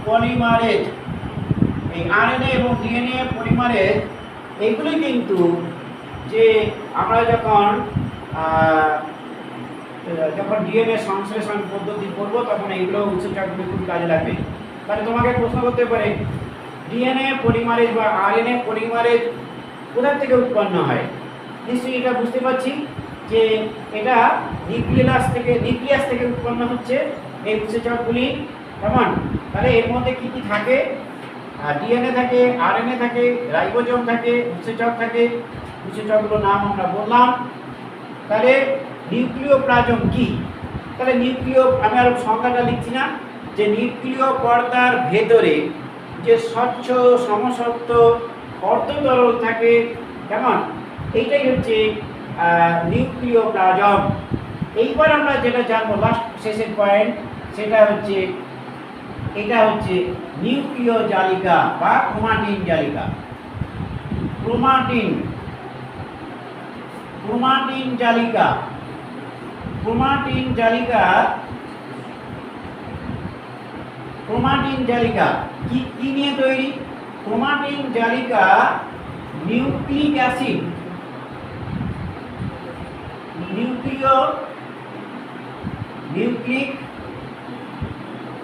পলিমারেজ, এই আরএনএ এবং ডিএনএ পলিমারেজ এইগুলি কিন্তু যে আমরা যখন ডিএনএ সংশ্লেষণ পদ্ধতি করবো তখন এইগুলো উৎসেচকগুলি খুব কাজে লাগবে। তাহলে তোমাকে প্রশ্ন করতে পারে ডিএনএ পলিমারেজ বা আরএনএ পলিমারেজ কোথা থেকে উৎপন্ন হয়? নিশ্চয়ই এটা বুঝতে পারছি যে এটা নিউক্লিয়াস থেকে উৎপন্ন হচ্ছে এই উৎসেচকগুলি। কেমন? তাহলে এর মধ্যে কি কি থাকে? ডিএনএ থাকে, আরএনএ থাকে, রাইবোজোম থাকে, উৎসেচক থাকে। উৎসেচকগুলোর নাম আমরা বললাম। তাহলে নিউক্লিওপ্লাজম কি? তাহলে আমি আর সংজ্ঞাটা লিখছি না, যে নিউক্লিয় পর্দার ভেতরে যে স্বচ্ছ সমসত্ব অর্ধতরল থাকে, কেমন, এইটাই হচ্ছে নিউক্লিওপ্লাজম। এইবার আমরা যেটা জানবো লাস্ট শেষের পয়েন্ট, সেটা হচ্ছে এটা হচ্ছে নিউক্লিয় জালিকা বা ক্রোমাটিন জালিকা। ক্রোমাটিন জালিকা কি নিয়ে তৈরি? ক্রোমাটিন জালিকা নিউক্লিক অ্যাসিড, নিউক্লিক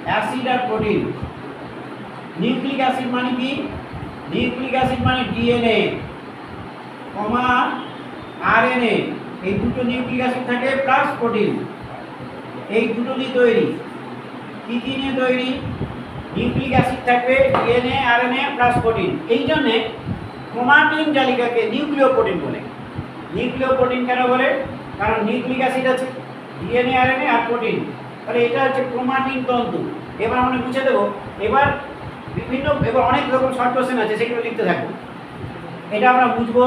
অ্যাসিড আর প্রোটিন। নিউক্লিক অ্যাসিড মানে কি? নিউক্লিক অ্যাসিড মানে ডিএনএ কমা আরএনএ, এই দুটো নিউক্লিক অ্যাসিড থাকে প্লাস প্রোটিন, এই দুটো দিয়ে তৈরি। কি কি নিয়ে তৈরি? নিউক্লিক অ্যাসিড থাকবে, ডিএনএ আরএনএ প্লাস প্রোটিন। এই জন্যে ক্রোমাটিন জালিকাকে নিউক্লিয় প্রোটিন বলে। নিউক্লিয় প্রোটিন কেন বলে? কারণ নিউক্লিক অ্যাসিড আছে, ডিএনএ আরএনএ আর প্রোটিন। তাহলে এটা হচ্ছে ক্রোমাটিন তন্তু। এবার আমরা বুঝে দেবো। এবার অনেক রকম শর্ট কোশ্চেন আছে, সেগুলো লিখতে থাকবো, এটা আমরা বুঝবো।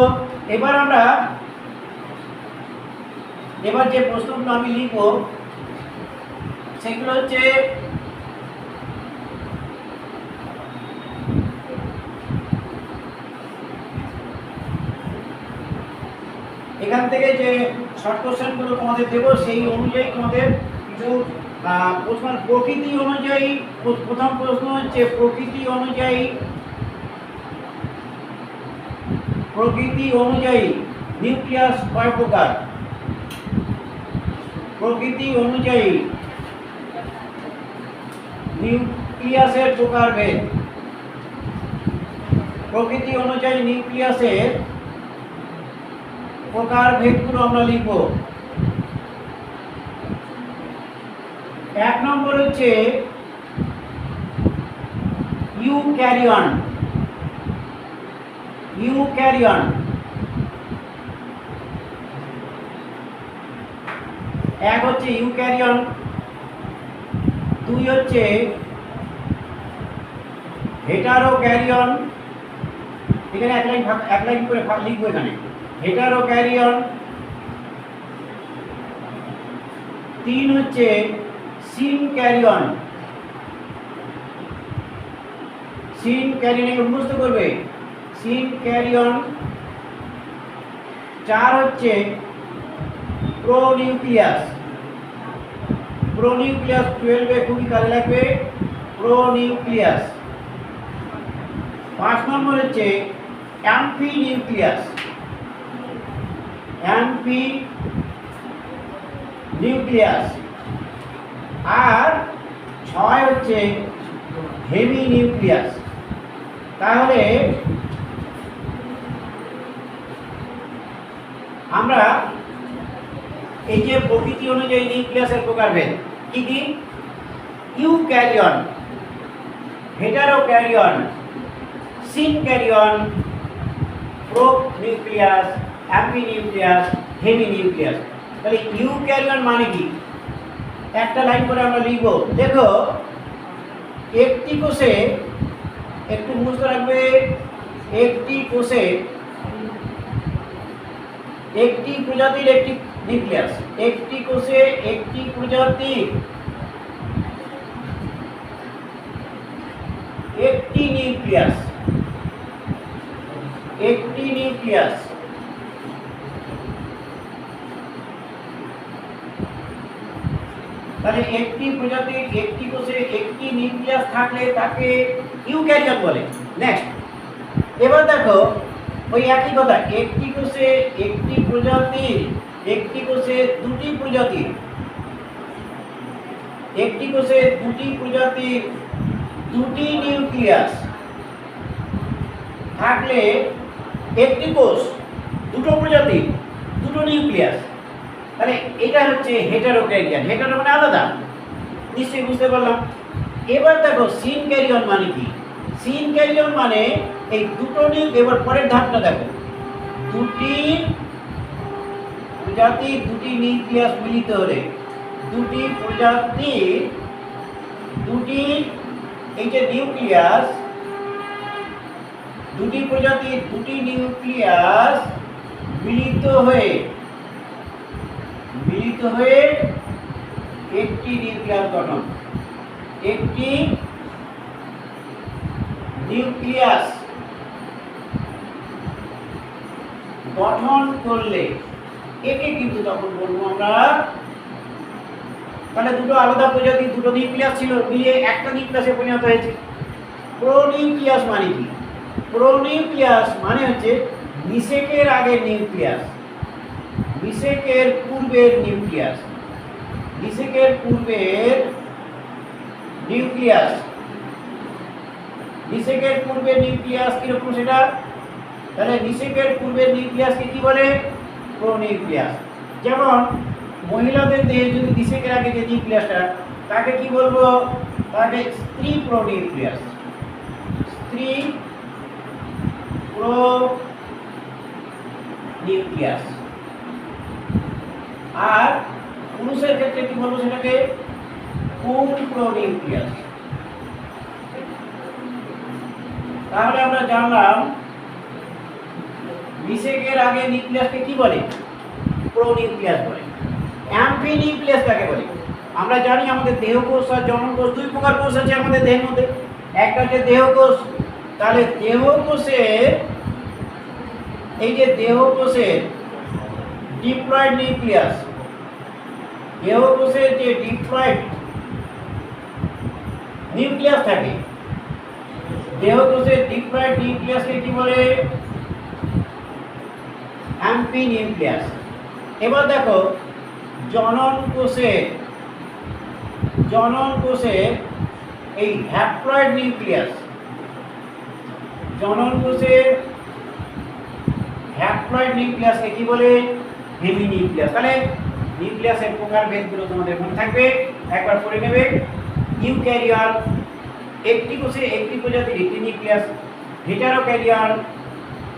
এবার যে প্রশ্নগুলো আমি লিখবো সেগুলো হচ্ছে এখান থেকে যে শর্ট কোশ্চেনগুলো তোমাদের দেবো সেই অনুযায়ী তোমাদের কিছু প্রকৃতি অনুযায়ী। প্রথম প্রশ্ন হচ্ছে প্রকৃতি অনুযায়ী নিউক্লিয়াস কয় প্রকার? প্রকৃতি অনুযায়ী নিউক্লিয়াসের প্রকারভেদ। প্রকৃতি অনুযায়ী নিউক্লিয়াসের প্রকারভেদগুলো আমরা লিখব। 1 নম্বর হচ্ছে ইউক্যারিয়ন। এক হচ্ছে ইউক্যারিয়ন, 2 হচ্ছে হেটারোক্যারিয়ন। এখানে এক লাইন করে লিখবো এখানে, হেটারোক্যারিয়ন। 3 হচ্ছে সিনক্যারিয়ন। সিনক্যারিয়ন মুখস্থ করবে, সিনক্যারিয়ন। 4 হচ্ছে প্রোনিউক্লিয়াস। 12 খুবই কাজে লাগবে, প্রোনিউক্লিয়াস। 5 নম্বর হচ্ছে অ্যাম্ফিনিউক্লিয়াস। আর 6 হচ্ছে হেমিনিউক্লিয়াস। তাহলে আমরা এই যে প্রকৃতি অনুযায়ী নিউক্লিয়াসের প্রকারভেদ কি কি? ইউক্যারিয়ন, হেটারোক্যারিয়ন, সিনক্যারিয়ন, প্রোনিউক্লিয়াস, অ্যাম্ফিনিউক্লিয়াস, হেমিনিউক্লিয়াস। তাহলে ইউক্যারিয়ন মানে কি? একটা লাইন করে আমরা লিখব। দেখো, একটি কোষে, একটু মুখস্থ রাখবে, একটি কোষে একটি প্রজাতির একটি নিউক্লিয়াস। একটি কোষে একটি প্রজাতির একটি নিউক্লিয়াস। তাহলে একটি প্রজাতির একটি কোষে একটি নিউক্লিয়াস থাকলে তাকে ইউক্যারিওট বলে। নেক্সট, এবার দেখো ওই একই কথা, একটি কোষে একটি প্রজাতির একটি কোষে দুটি প্রজাতির একটি কোষে দুটি প্রজাতির দুটি নিউক্লিয়াস থাকলে একটি কোষ দুটো প্রজাতির দুটো নিউক্লিয়াস, তাহলে এটা হচ্ছে হেটারোক্যারিয়ন। হেটারো মানে আলাদা, নিশ্চয়ই বুঝতে পারলাম। এবার দেখো সিনক্যারিয়ন মানে কি? সিনক্যারিয়ন মানে এই দুটো এবার পরের ধাপটা দেখো, দুটি প্রজাতির দুটি নিউক্লিয়াস মিলিত হলে দুটি প্রজাতির দুটি এই যে নিউক্লিয়াস, দুটি প্রজাতির দুটি নিউক্লিয়াস মিলিত হয়ে একটি নিউক্লিয়াস গঠন। একটি নিউক্লিয়াস গঠন করলে একে কিন্তু তখন বলবো আমরা, তাহলে দুটো আলাদা প্রজাতির দুটো নিউক্লিয়াস ছিল, মিলিয়ে একটা নিউক্লিয়াসে পরিণত হয়েছে। প্রোনিউক্লিয়াস মানে কি? প্রোনিউক্লিয়াস মানে হচ্ছে নিষেকের আগের নিউক্লিয়াস, নিষেকের পূর্বের নিউক্লিয়াস, নিষেকের পূর্বের নিউক্লিয়াস। নিষেকের পূর্বের নিউক্লিয়াস কিরকম সেটা? তাহলে নিষেকের পূর্বের নিউক্লিয়াসকে কি বলে? প্রোনিউক্লিয়াস। যেমন মহিলাদের দেহে যদি নিষেকের আগে যে নিউক্লিয়াসটা, তাকে কি বলবো? তাকে স্ত্রী প্রোনিউক্লিয়াস, স্ত্রী প্রোনিউক্লিয়াস। আর পুরুষের ক্ষেত্রে কি বলবো সেটাকে? পুং প্রোনিউক্লিয়াস। তাহলে আমরা জানলাম নিষেকের আগে নিউক্লিয়াসকে কি বলে? প্রোনিউক্লিয়াস বলে। অ্যাম্ফিনিউক্লিয়াস কাকে বলে? আমরা জানি আমাদের দেহকোষ আর জননকোষ দুই প্রকার কোষ আছে আমাদের দেহের মধ্যে। একটা হচ্ছে দেহকোষ, তাহলে দেহকোষের এই যে দেহকোষের ডিপ্লয়েড নিউক্লিয়াস, দেহকোষের যে ডিপ্লয়েড নিউক্লিয়াস থাকে, দেহকোষের ডিপ্লয়েড নিউক্লিয়াসকে কি বলে? অ্যাম্ফিনিউক্লিয়াস। এবার দেখো জনন কোষের এই হ্যাপ্লয়েড নিউক্লিয়াস, জনন কোষের হ্যাপ্লয়েড নিউক্লিয়াসকে কি বলে? হেমিনিউক্লিয়াস। তাহলে নিউক্লিয়াসের প্রকার ভেদগুলো তোমাদের মনে থাকবে, একবার পড়ে নেবে। ইউক্যারিয়ন একটি কোষে একটি প্রজাতির একটি নিউক্লিয়াস। হেটারোক্যারিয়ন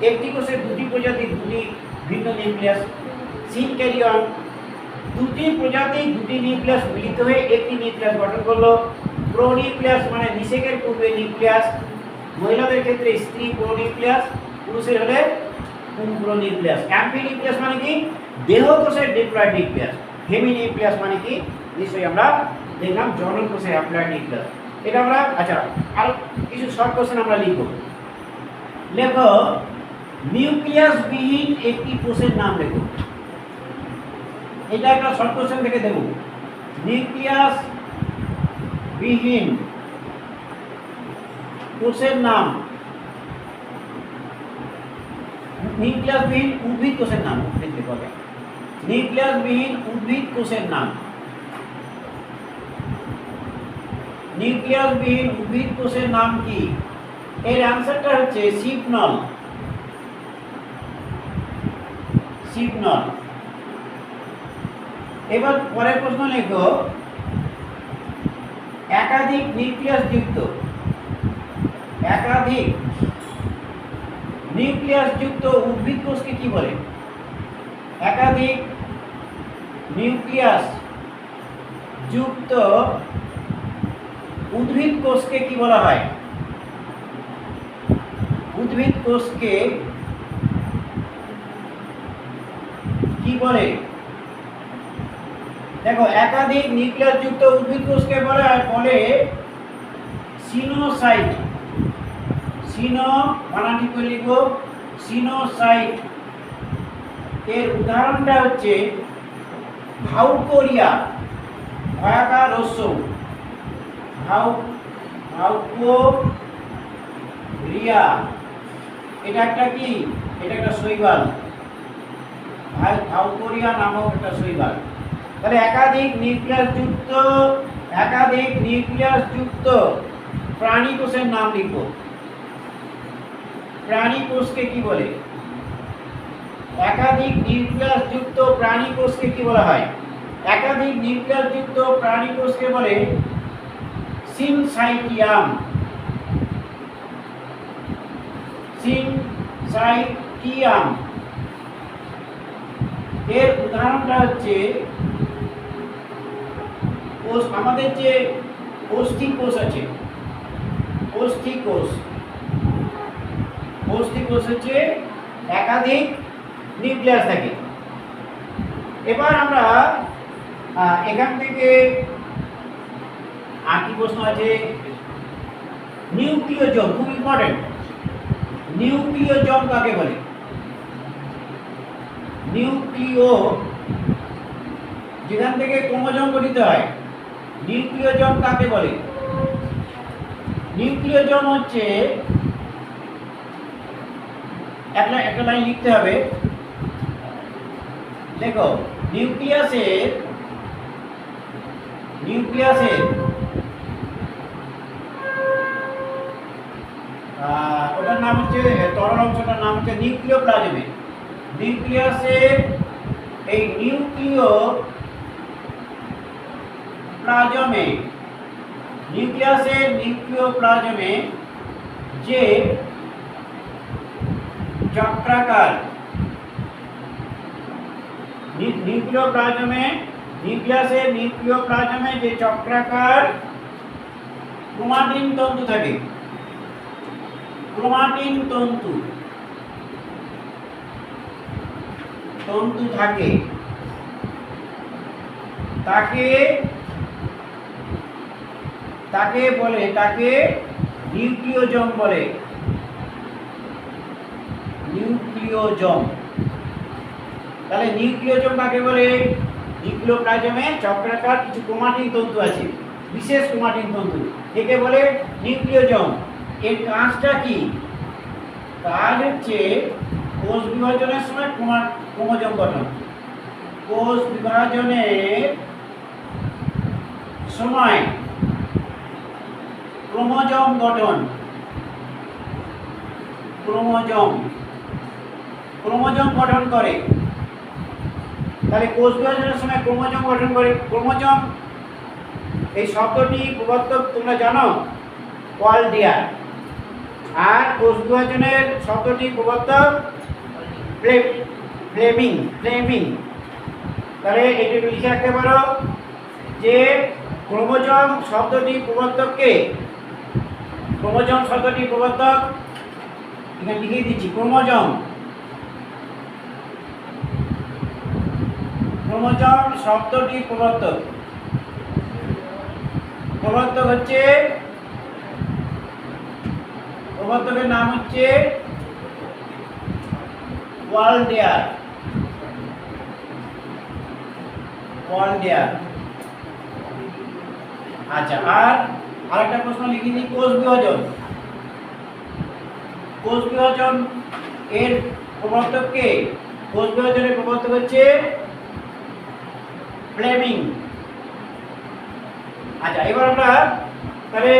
একটি কোষে দুটি প্রজাতির দুটি ভিন্ন নিউক্লিয়াস। সিনক্যারিয়ন দুটি প্রজাতির দুটি নিউক্লিয়াস মিলিত হয়ে একটি নিউক্লিয়াস গঠন করলো। প্রোনিউক্লিয়াস মানে নিষেকের পূর্বে নিউক্লিয়াস, মহিলাদের ক্ষেত্রে স্ত্রী প্রোনিউক্লিয়াস, পুরুষের হলে পুং প্রোনিউক্লিয়াস। অ্যাম্ফিনিউক্লিয়াস মানে কি? দেহকোষের ডিপ্লয়েড নিউক্লিয়াস। হেমিনিউক্লিয়াস মানে কি? নিশ্চয়ই আমরা দেখলাম জনন কোষের হ্যাপ্লয়েড নিউক্লিয়াস। এটা আমরা আচ্ছা আরো কিছু শর্ট কোশ্চেন আমরা লিখব। লেখো নিউক্লিয়াস বিহীন একটি কোষের নাম লেখো। এটা একটা শর্ট কোশ্চেন থেকে দেব। নিউক্লিয়াস বিহীন কোষের নাম, নিউক্লিয়াস বিহীন উদ্ভিদ কোষের নাম লিখতে হবে। নিউক্লিয়াস বিহীন উদ্ভিদ কোষের নাম, নিউক্লিয়াস বিহীন উদ্ভিদ কোষের নাম কি? এর অ্যান্সারটা হচ্ছে সিপনল। সিপনল। এবার পরের প্রশ্ন লেখো একাধিক নিউক্লিয়াস যুক্ত, একাধিক নিউক্লিয়াস যুক্ত উদ্ভিদ কোষকে কি বলে? একাধিক নিউক্লিয়াস যুক্ত উদ্ভিদ কোষকে কি বলা হয়? উদ্ভিদ কোষকে কি বলে? দেখো একাধিক নিউক্লিয়াস যুক্ত উদ্ভিদ কোষকে বলে সিনোসাইট। সিনো বানানটি করে লিখো, সিনোসাইট। এর উদাহরণটা হচ্ছে ভাউকোরিয়া। ভয়াকার হ্রস্ব ভাউকোরিয়া, এটা একটা কি, এটা একটা শৈবাল, ভাউকোরিয়া নামক একটা শৈবাল। তাহলে একাধিক নিউক্লিয়াস যুক্ত প্রাণী কোষের নাম লিখব। প্রাণী কোষকে কি বলে? একাধিক নিউক্লিয়াস যুক্ত প্রাণী কোষকে কি বলা হয়? একাধিক নিউক্লিয়াস যুক্ত প্রাণী কোষকে বলে সিনসাইটিয়াম। সিনসাইটিয়াম এর উদাহরণটা হচ্ছে আমাদের যে অস্থি কোষ আছে, অস্থি কোষ হচ্ছে একাধিক নিউক্লিয়াস থাকে। এবার আমরা এখান থেকে আর কি প্রশ্ন আছে, নিউক্লিওজম, খুব ইম্পর্টেন্ট। নিউক্লিওজম কাকে বলে? নিউক্লিও, যেখান থেকে ক্রোমোজোম গঠিত হয়, নিউক্লিওজম কাকে বলে? নিউক্লিওজম হচ্ছে, একটা লাইন লিখতে হবে, দেখো নিউক্লিয়াসের ওটার নাম হচ্ছে, তরল অংশটার নাম হচ্ছে নিউক্লিওপ্লাজমে। নিউক্লিয়াসের এই নিউক্লিওপ্লাজমে যে চক্রাকার, নিউক্লিয়াসের নিউক্লিওপ্লাজমে যে চক্রাকার ক্রোমাটিন তন্তু থাকে, ক্রোমাটিন তন্তু থাকে, তাকে নিউক্লিওজম বলে। নিউক্লিওজম, তাহলে নিউক্লিওজম কাকে বলে? নিউক্লিওপ্লাজমে চক্রাকার কিছু ক্রোমাটিন তন্তু আছে, বিশেষ ক্রোমাটিন তন্তু, একে বলে নিউক্লিওজম। এর কাজটা কি? কাজ হচ্ছে কোষ বিভাজনের সময় ক্রোমোজোম গঠন। কোষ বিভাজনের সময় ক্রোমোজোম গঠন, ক্রোমোজোম গঠন করে। তাহলে কোষ বিভাজনের সময় ক্রোমোজোম গঠন করে। ক্রোমোজোম এই শব্দটি প্রবর্তক তোমরা জানো, ওয়ালডিয়ার। আর কোষ বিভাজনের শব্দটি প্রবর্তক ফ্লেমিং। তাহলে এটা লিখে রাখতে পারো যে ক্রোমোজোম শব্দটি প্রবর্তক কে? ক্রোমোজোম শব্দটি প্রবর্তক, এখানে লিখে দিচ্ছি, ক্রোমোজোম শব্দটি প্রবর্তক হচ্ছে, প্রবর্তকের নাম হচ্ছে ওয়ালডিয়ার। আচ্ছা, আর আরেকটা প্রশ্ন লিখে দিই, কোষ বিভাজন এর প্রবর্তক কে? কোষ বিভাজনের প্রবর্তক হচ্ছে ফ্লেমিং। আচ্ছা, এবার আমরা তাহলে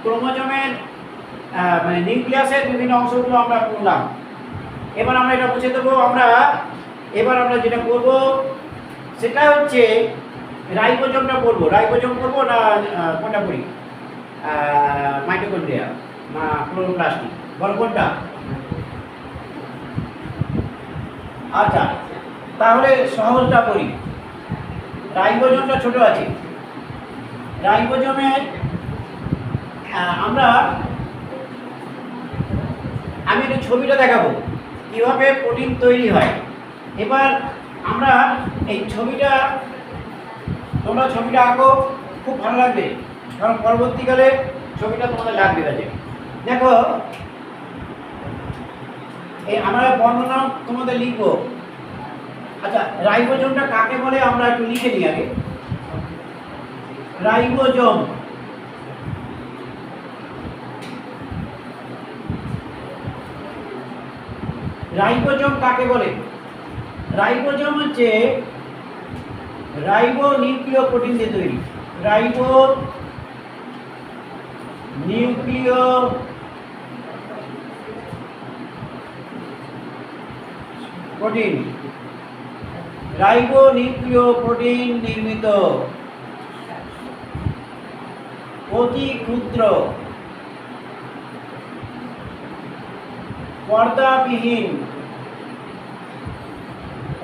ক্রোমোজোমের মানে নিউক্লিয়াসের বিভিন্ন অংশগুলো আমরা পড়লাম। এবার আমরা এটা বুঝে দেবো। এবার আমরা যেটা করব সেটা হচ্ছে রাইবোজোমটা পড়বো। রাইবোজোম পড়বো না কোনটা পড়ি? মাইটোকন্ড্রিয়া না ক্লোরোপ্লাস্ট, বল কোনটা? আচ্ছা, তাহলে সহজটা পড়ি। রাইবোজোমটা ছোট আছে। রাইবোজোমে আমি একটু ছবিটা দেখাবো কিভাবে প্রোটিন তৈরি হয়। এবার আমরা এই ছবিটা, তোমরা ছবিটা আঁকো, খুব ভালো লাগবে, কারণ পরবর্তীকালে ছবিটা তোমাদের লাগবে। দেখো, এই আমরা বর্ণনা তোমাদের লিখবো। আচ্ছা, রাইবোজোমটা কাকে বলে আমরা একটু লিখে নিই আগে। রাইবোজোম রাইবোজোম কাকে বলে? রাইবোজোম হচ্ছে রাইবো নিউক্লিয় প্রোটিন দিয়ে তৈরি। রাইবো নিউক্লিয় প্রোটিন, রাইবো নিউক্লিয় প্রোটিন নির্মিত অতি ক্ষুদ্র পর্দাবিহীন,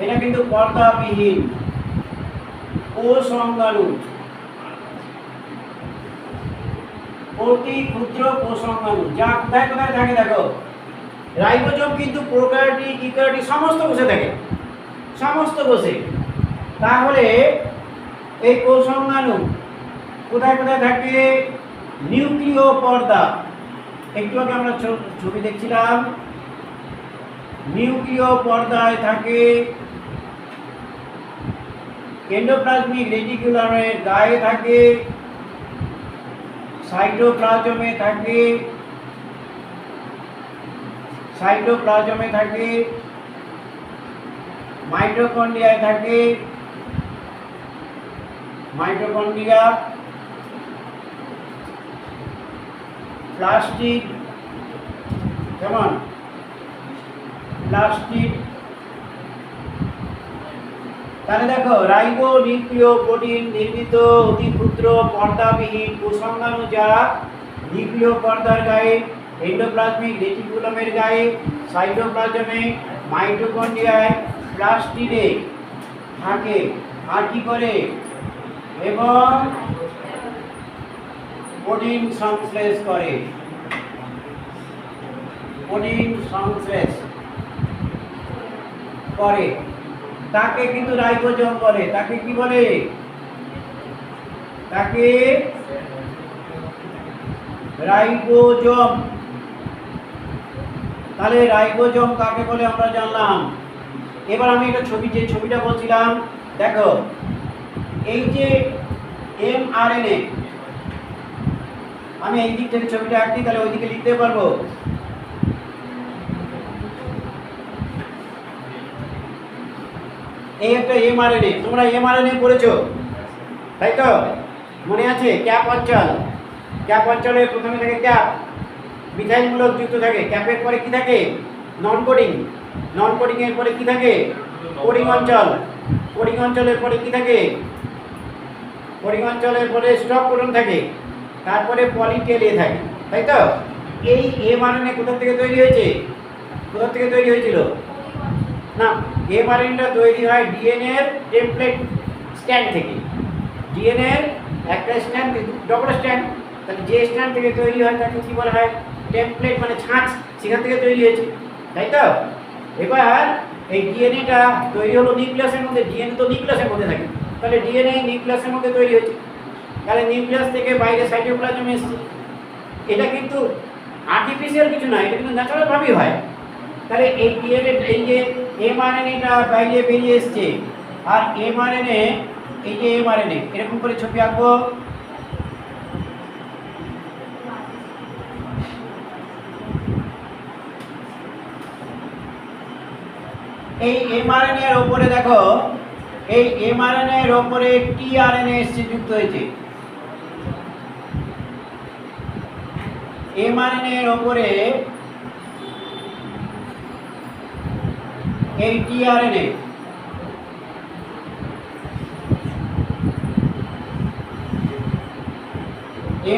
এটা কিন্তু পর্দাবিহীন কোষাঙ্গাণু, অতি ক্ষুদ্র কোষাঙ্গাণু, যা কোথায় কোথায় থাকে দেখো। রাইবোজোম কিন্তু প্রোক্যারিওটিক ইউক্যারিওটিক সমস্ত কোষে থাকে, সমস্ত কোষে। তাহলে এই কোষাঙ্গাণু কোথায় কোথায় থাকে? নিউক্লিয় পর্দা, একটু আগে আমরা ছবি দেখছিলাম, নিউক্লিয় পর্দায় থাকে, এন্ডোপ্লাজমিক রেটিকুলামের গায়ে থাকে, সাইটোপ্লাজমে থাকে, সাইটোপ্লাজমে থাকে, মাইটোকন্ড্রিয়ায় থাকে, মাইটোকন্ড্রিয়া, প্লাস্টিড, কেমন প্লাস্টিড। তাহলে দেখো, রাইবো নিউক্লিয় প্রোটিন নির্মিত অতি ক্ষুদ্র পর্দাবিহীন কোষাঙ্গাণু, যা নিউক্লিয় পর্দার গায়ে, এন্ডোপ্লাজমিক রেটিকুলামের গায়ে, সাইটোপ্লাজমে, মাইটোকন্ড্রিয়ায়, প্লাস্টিডে থাকে। আর কি করে? এবং প্রোটিন সংশ্লেষ করে, প্রোটিন সংশ্লেষ করে। তাকে কিন্তু রাইবোজোম বলে। তাকে কি বলে? তাকে রাইবোজোম। তাহলে রাইবোজোম কাকে বলে আমরা জানলাম। এবার আমি একটা যে ছবিটা বলছিলাম দেখো, এই যে mRNA, আমি এই দিক থেকে ছবিটা আঁকি, তাহলে ওইদিকে লিখতে পারবো। এই একটা mRNA, তোমরা mRNA পড়েছো তাই তো? মনে আছে? ক্যাপ অঞ্চল, ক্যাপ অঞ্চলের প্রথমে থাকে ক্যাপ, মিথাইল মূলক যুক্ত থাকে। ক্যাপের পরে কি থাকে? নন কোডিং, নন কোডিং এর পরে কি থাকে? কোডিং অঞ্চল, কোডিং অঞ্চলের পরে কি থাকে? কোডিং অঞ্চলের পরে স্টপ কোডন থাকে, তারপরে পলিটেল এ থাকে, তাই তো? এই mRNA কোথা থেকে তৈরি হয়েছে? কোথা থেকে তৈরি হয়েছিল? না, mRNA তৈরি হয় ডিএনএ এর টেমপ্লেট স্ট্যান্ড থেকে। ডিএনএ এর একটা স্ট্যান্ড, ডবল স্ট্যান্ড, তাহলে যে স্ট্যান্ড থেকে তৈরি হয় তাকে কি বলা হয়? টেমপ্লেট, মানে ছাঁচ, সেখান থেকে তৈরি হয়েছে, তাই তো? এবার এই ডিএনএটা তৈরি হলো নিউক্লিয়াসের মধ্যে। ডিএনএ তো নিউক্লিয়াসের মধ্যে থাকে, তাহলে ডিএনএ নিউক্লিয়াসের মধ্যে তৈরি হয়েছে। তাহলে নিউক্লিয়াস থেকে বাইরে সাইটোপ্লাজমে এসেছে। এটা কিন্তু আর্টিফিশিয়াল কিছু না, এটা কিন্তু ন্যাচারাল ভাবেই হয়। তাহলে এই ডিএনএ, এই যে mRNAটা বাইরে বেরিয়ে এসছে, আর mRNA, এই যে mRNA এরকম করে ছবি আঁকবো। এই mRNA এর উপরে দেখো, এই mRNA এর উপরে tRNA এসে যুক্ত হয়েছে। mRNA এর উপরে এই tRNA,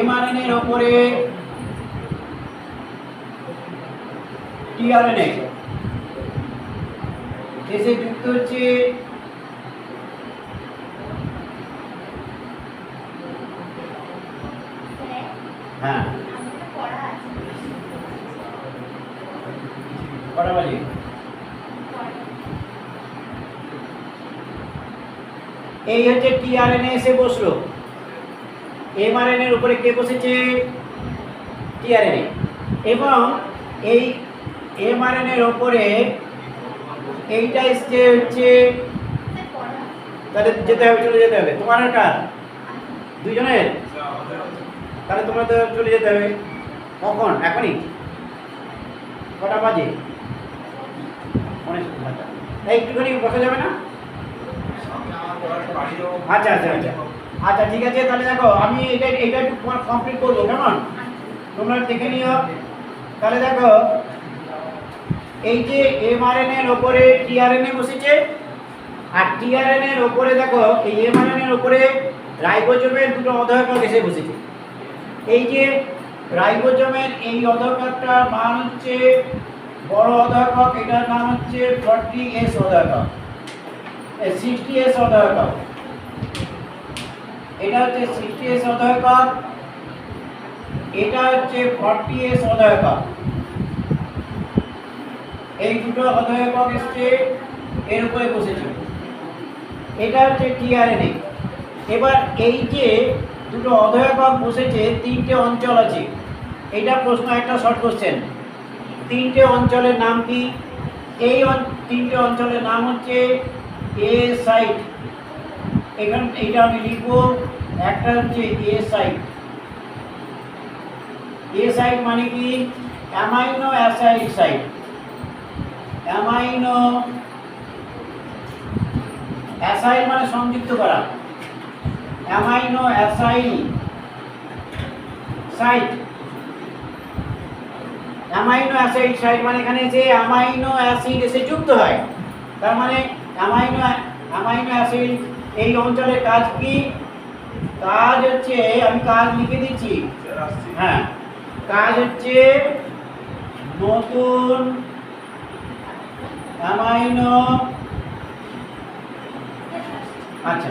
mRNA এর উপরে tRNA এসে যুক্ত হচ্ছে হ্যাঁ কটা বাজে? এই হচ্ছে tRNA এসে বসলো। mRNA এর উপরে কে বসেছে? tRNA। এবং এই mRNA এর উপরে এইটা এসছে হচ্ছে তাহলে যেতে হবে, চলে যেতে হবে। তোমার আর কার? দুইজনের? তাহলে তোমরা তো চলে যেতে হবে। কখন? এখনই? কটা বাজে? একটুখানি বসা যাবে না? আচ্ছা আচ্ছা আচ্ছা আচ্ছা, ঠিক আছে। তাহলে দেখো আমি এটা এটা একটু কমপ্লিট করবো, কেমন? তোমরা দেখে নিও। তাহলে দেখো, এই যে এমআরএনএ এর উপরে টিআরএনএ বসেছে, আর টিআরএনএ এর উপরে দেখো এই এমআরএনএ এর উপরে রাইবোজোমের দুটো অধঃকক এসে বসেছে। এই যে রাইবোজোমের এই অধঃককটার মান হচ্ছে বড় অধঃকক, এটার নাম হচ্ছে 40S অধঃকক, 60S অধঃকক। এটা হচ্ছে 60S অধঃকক, এটা হচ্ছে 40S অধঃকক। এই দুটো অধঃকক এসে এর উপরে বসেছে। এটা হচ্ছে টিআরএনএ। এবার এই যে দুটো অধঃকক বসেছে, তিনটে অঞ্চল আছে। এটা প্রশ্ন, একটা শর্ট কোশ্চেন। তিনটে অঞ্চলের নাম কি? এই তিনটে অঞ্চলের নাম হচ্ছে এ সাইট। এখানে এইটা আমি লিখবো, একটা হচ্ছে এ সাইট। এ সাইট মানে কি? Amino acid site. Amino acid মানে সংযুক্ত করা, amino acid site. Amino acid site মানে এখানে যে অ্যামাইনো অ্যাসিড এসে যুক্ত হয়, তার মানে অ্যামাইনো অ্যাসিড। এই অঞ্চলের কাজ কি? কাজ হচ্ছে, আমি কাজ লিখে দিচ্ছি, হ্যাঁ, কাজ হচ্ছে নতুন অ্যামাইনো। আচ্ছা,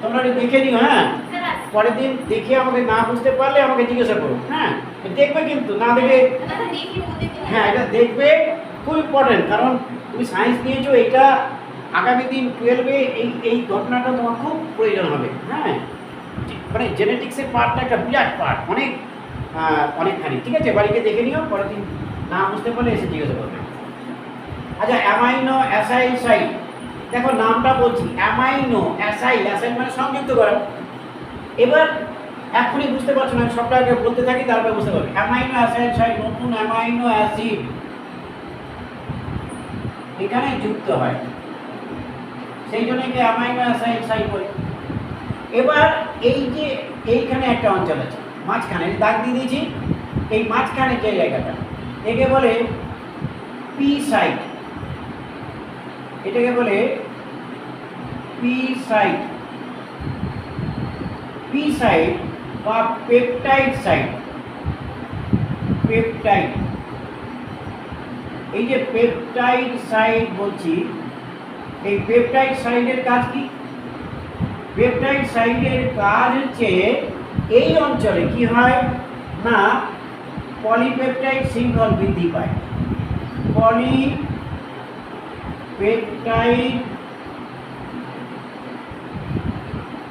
তোমরা একটু দেখে নিও, হ্যাঁ, পরের দিন দেখে আমাকে না বুঝতে পারলে আমাকে জিজ্ঞাসা করো, হ্যাঁ। দেখবে কিন্তু, না দেখে, হ্যাঁ, এটা দেখবে, খুব ইম্পর্টেন্ট। কারণ তুমি সায়েন্স নিয়েছো, এটা আগামী দিন 12-এ এই ঘটনাটা তোমার খুব প্রয়োজন হবে, হ্যাঁ। মানে জেনেটিক্সের পার্টটা একটা বিরাট পার্ট, অনেকখানি। ঠিক আছে, বাড়িতে দেখে নিও, পরের দিন না বুঝতে পারলে এসে জিজ্ঞাসা করবে। আচ্ছা, অ্যামাইনো অ্যাসাইড সাইট, দেখো নামটা বলছি, অ্যামাইনো অ্যাসাইড। অ্যাসাইড মানে সংযুক্ত করা। এবার এখনই বুঝতে পারছো না, সবটা আগে বলতে থাকি, তারপরে বুঝতে পারবে। অ্যামাইনো অ্যাসাইড সাইট, নতুন অ্যামাইনো অ্যাসিড এখানে যুক্ত হয়, সেই জন্য একে অ্যামাইনো অ্যাসাইড সাইট বলে। এবার এই যে এইখানে একটা অঞ্চল আছে, মাঝখানে দাগ দিয়ে দিয়েছি, এই মাঝখানে যে জায়গাটা, একে বলে পি সাইট। এটাকে বলে পি সাইট। পি সাইট বা পেপটাইড সাইট। পেপটাইড, এই যে পেপটাইড সাইট বলছি, এই পেপটাইড সাইটের কাজ কি? পেপটাইড সাইটের কাজ হচ্ছে এই অঞ্চলে কি হয় না, পলিপেপটাইড শৃঙ্খল বৃদ্ধি পায়। পলিপেপটাইড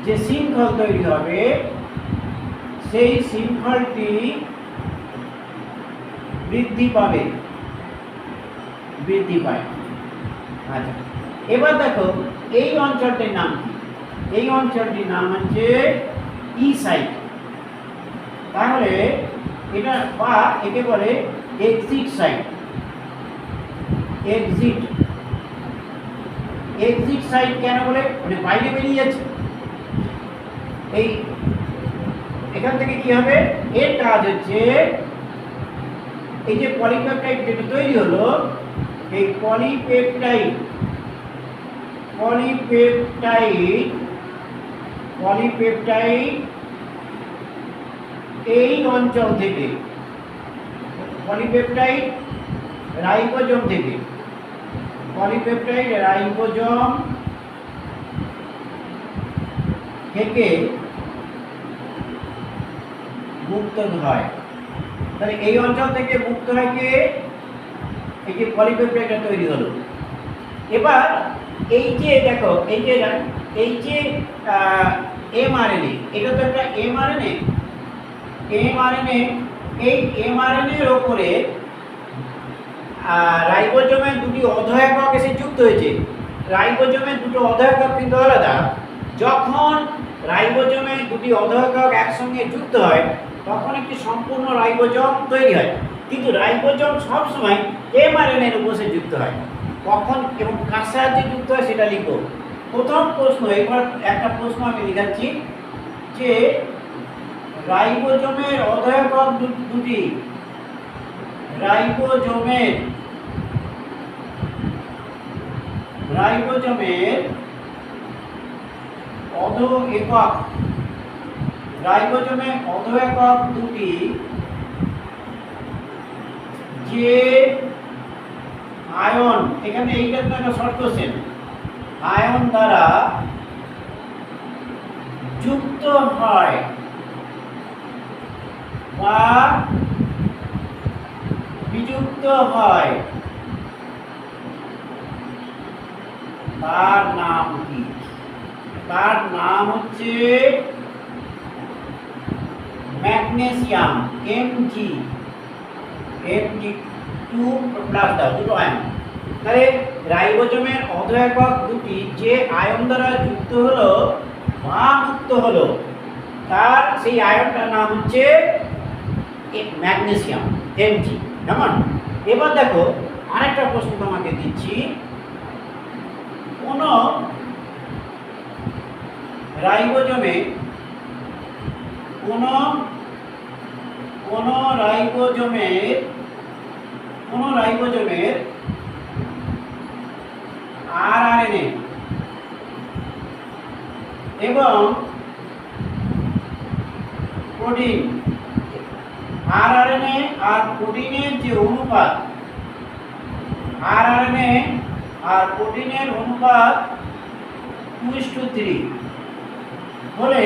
যে শৃঙ্খল তৈরি হবে, সেই শৃঙ্খলটি বৃদ্ধি পায়। আচ্ছা, এবার দেখো এই অঞ্চলটির নাম কি? এই অঞ্চলটির নাম হচ্ছে ই সাইট। তাহলে এটা, বা একে বলে এক্সিট সাইট। এক্সিট সাইট কেন বলে? মানে বাইরে বেরিয়ে যাচ্ছে। এই এখান থেকে কি হবে, এর কাজ হচ্ছে এই যে পলিপেপটাইড যেটা তৈরি হলো, এই পলিপেপটাইড এই অঞ্চল থেকে, পলিপেপটাইড রাইবোজোম থেকে, মুক্ত হয়। তাহলে এই অঞ্চল থেকে মুক্ত হয় কে? এই যে পলিপেপটাইডটা তৈরি হলো। এবার এই যে দেখো, এই যে এমআরএনএ, এটা তো একটা এমআরএনএ। এই এমআরএনএ এর উপরে রাইবোজোমের দুটি অধঃ একক এসে যুক্ত হয়েছে। রাইবোজোমের দুটো অধঃ একক কিন্তু আলাদা, যখন রাইবোজোমে দুটি অধঃএকক একসঙ্গে যুক্ত হয় তখন একটি সম্পূর্ণ রাইবোজোম তৈরি হয়, কিন্তু রাইবোজোম সবসময় এমআরএনএ এর উপরে যুক্ত হয়। কখন এবং কার সাহায্যে যুক্ত হয় সেটা লিখব। প্রথম প্রশ্ন, এবার একটা প্রশ্ন আমি লিখাচ্ছি যে রাইবোজোমের অধঃএকক দুটি, রাইবোজোমের অধঃএকক দুটি যে আয়ন, এখানে এইটা তো একটা শর্ট কোশ্চেন, আয়ন দ্বারা যুক্ত হয় বা বিযুক্ত হয় তার নাম কি? তার নাম হচ্ছে ম্যাগনেসিয়াম, Mg2 প্লাস দাও, দুটো আয়ন। তাহলে রাইবোজোমের অধঃএকক দুটি যে আয়ন দ্বারা যুক্ত হলো বা মুক্ত হলো তার সেই আয়নটার নাম হচ্ছে ম্যাগনেসিয়াম, Mg। কেমন? এবার দেখো আরেকটা প্রশ্ন তোমাকে দিচ্ছি, কোন রাইবোজোমে আরআরএনএ এবং প্রোটিন, আরআরএনএ আর প্রোটিনের যে অনুপাত, আরআরএনএ আর প্রোটিনের অনুপাত 2:3 হলে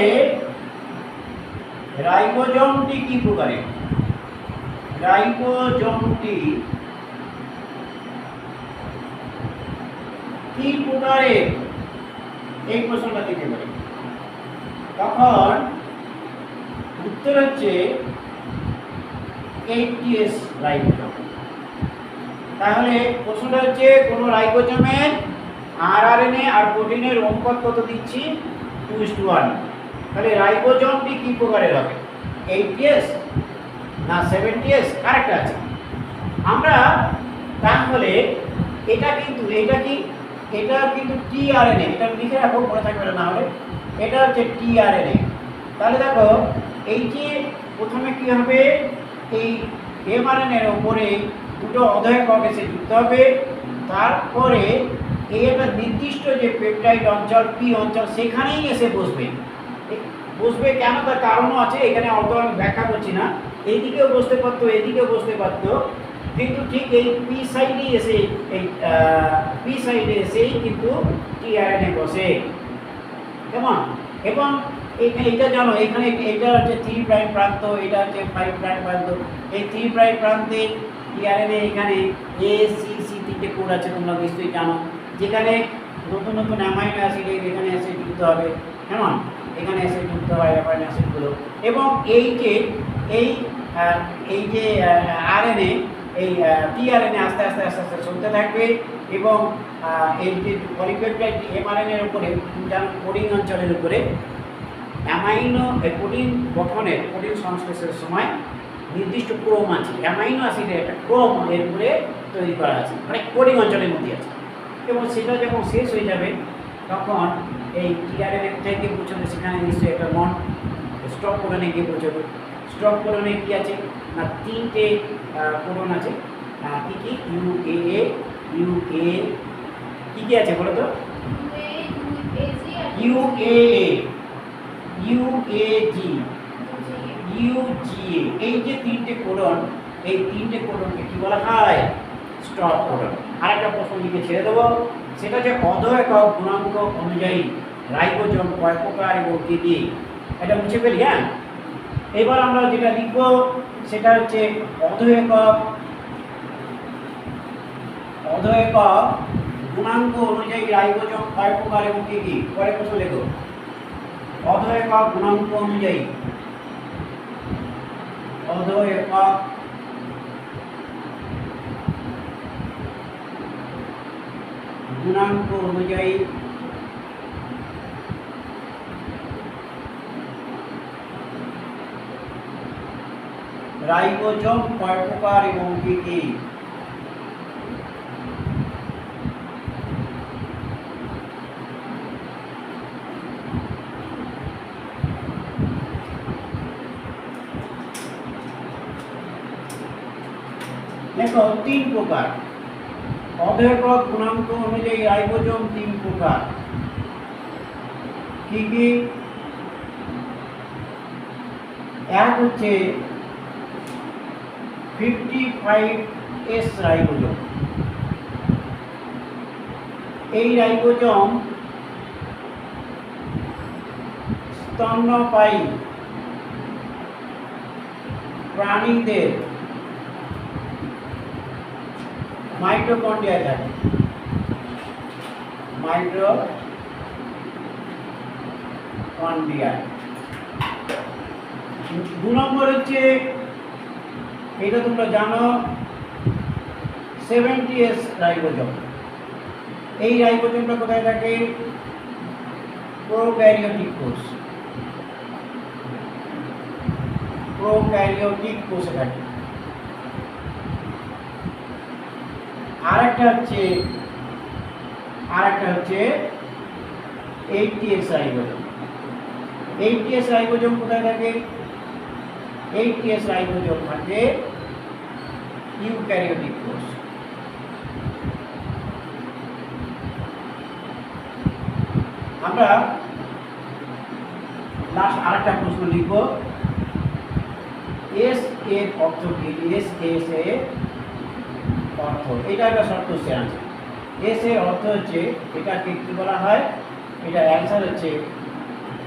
রাইবোজোমটি কি প্রকারের? রাইবোজোমটি কি প্রকারের? এই প্রশ্নটা দিতে পারি। তখন উত্তর হচ্ছে ATS রাইবোজোম। তাহলে প্রশ্নটা হচ্ছে কোন রাইবোজোমের আরআরএনএ আর প্রোটিনের অনুপাত কত দিচ্ছি? 2:1। তাহলে রাইবোজোমটি কি প্রকারের হবে? 8S না 7S? কারেক্ট আছে। আমরা তাহলে এটা কিন্তু টিআরএনএ, এটা লিখে রাখো, মনে থাকবে না হলে। এটা হচ্ছে টিআরএনএ। তাহলে দেখো এই যে প্রথমে কি হবে, এই এমআরএনএ এর উপরে দুটো অধঃএকক এসে যুক্ত হবে, তারপরে এই একটা নির্দিষ্ট যে পেপটাইড অঞ্চল পি অঞ্চল সেখানেই এসে বসবে। কেন, তার কারণও আছে, এখানে অত আমি ব্যাখ্যা করছি না। এইদিকেও বসতে পারতো, এদিকেও বসতে পারতো, কিন্তু ঠিক এই পি সাইডে এসেই কিন্তু টিআরএনএ বসে। কেমন? এবং এইটা জানো, এখানে এটা হচ্ছে 3 প্রাইম প্রান্ত, এটা হচ্ছে 5 প্রাইম প্রান্ত। এই 3 প্রাইম প্রান্তে টিআরএনএ এখানে ACC তিনটে কোড আছে, তোমরা নিশ্চয়ই জানো, যেখানে নতুন নতুন অ্যামাইনো অ্যাসিড এখানে এসে যুক্ত হবে। কেমন? এখানে এসে যুক্ত হয় অ্যামাইনো অ্যাসিডগুলো। এবং এই যে আরএনএ, এই টিআরএনএ আস্তে আস্তে আস্তে আস্তে চলতে থাকবে এবং এই যে পলিপেপটাইড এমআরএনএ এর উপরে, কোডিং অঞ্চলের উপরে অ্যামাইনো প্রোটিন গঠনের, প্রোটিন সংশ্লেষের সময় নির্দিষ্ট ক্রম আছে, অ্যামাইনো অ্যাসিডের একটা ক্রম এর উপরে তৈরি করা আছে, মানে কোডিং অঞ্চলের মধ্যে আছে। এবং সেটা যখন শেষ হয়ে যাবে তখন এই টিআরএনএ থেকে পৌঁছবে, সেখানে নিশ্চয়ই একটা নন স্টপ কোডনে গিয়ে পৌঁছবে। স্টপ কোডনে কী আছে না, 3টে কোডন আছে। কী কী? UAA, UA, কী আছে বলো তো? UAA, UAG, UGA। এই যে 3টে কোডন, এই 3টে কোডনকে কি বলা হয়? Stop codon. আরেকটা প্রশ্ন লিখে ছেড়ে দেবো, সেটা হচ্ছে অধঃএকক গুণাঙ্ক অনুযায়ী রাইবোজোম কয় প্রকার এবং কী কী? এটা মুছে ফেলি। হ্যাঁ, এবার আমরা যেটা লিখব সেটা হচ্ছে অধঃএকক গুণাঙ্ক অনুযায়ী রাইবোজোম কয় প্রকার এবং কী কী? পরে প্রশ্ন লেখো। অধঃএকক গুণাঙ্ক অনুযায়ী, অধঃএকক গুণাঙ্ক অনুযায়ী রাইবোজোম কয় প্রকার এবং কি কি? দেখো 3 প্রকার। অভেদ্যক গুণাঙ্ক অনুযায়ী রাইবোজোম 3 প্রকার। কি কি? এক হচ্ছে 55S রাইবোজোম। এই রাইবোজোম স্তন্যপায়ী প্রাণীদের মাইটোকন্ড্রিয়া থাকে। মাইটোকন্ড্রিয়া। 2 নম্বর হচ্ছে, এটা তোমরা জানো, 70S রাইবোজোম। এই রাইবোজোমটা কোথায় থাকে? প্রোক্যারিওটিক কোষ। প্রোক্যারিওটিক কোষে থাকে। আরেকটা হচ্ছে 80S রাইবোজোম। 80S রাইবোজোম কোথায় থাকে? 80S রাইবোজোম থাকে ইউক্যারিওটিক কোষ। আমরা লাস্ট আরেকটা প্রশ্ন লিখব। এস এর অর্থ কি? এস এর অর্থ, এটা একটা শর্ট কোশ্চেন আছে। এস এর অর্থ হচ্ছে, এটাকে কি বলা হয়? এটা অ্যান্সার হচ্ছে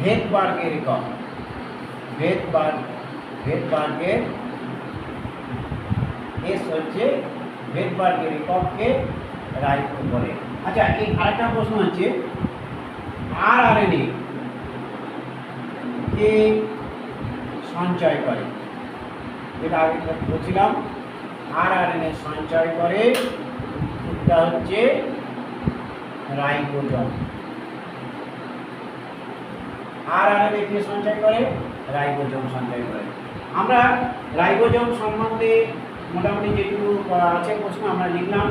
ভেদবার্গের একক। ভেদবার্গের এস হচ্ছে ভেদবার্গের এককে রাইবো বলে। আচ্ছা, এই আরেকটা প্রশ্ন হচ্ছে, আরএনএ কে সঞ্চয় করে? যেটা আগে বলছিলাম, আরএনএ সঞ্চয় করে, এটা হচ্ছে রাইবোজোম। আরএনএ কে সঞ্চয় করে? রাইবোজোম সঞ্চয় করে। আমরা রাইবোজোম সম্বন্ধে মোটামুটি যেটুকু আছে প্রশ্ন আমরা লিখলাম।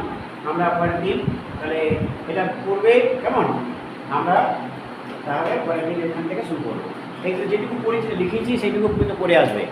আমরা পরের দিন তাহলে এটা পড়বে কেমন? আমরা তাহলে পরের দিন এখান থেকে শুরু করবো। যেটুকু পড়েছি লিখেছি সেটুকু কিন্তু পড়ে আসবে।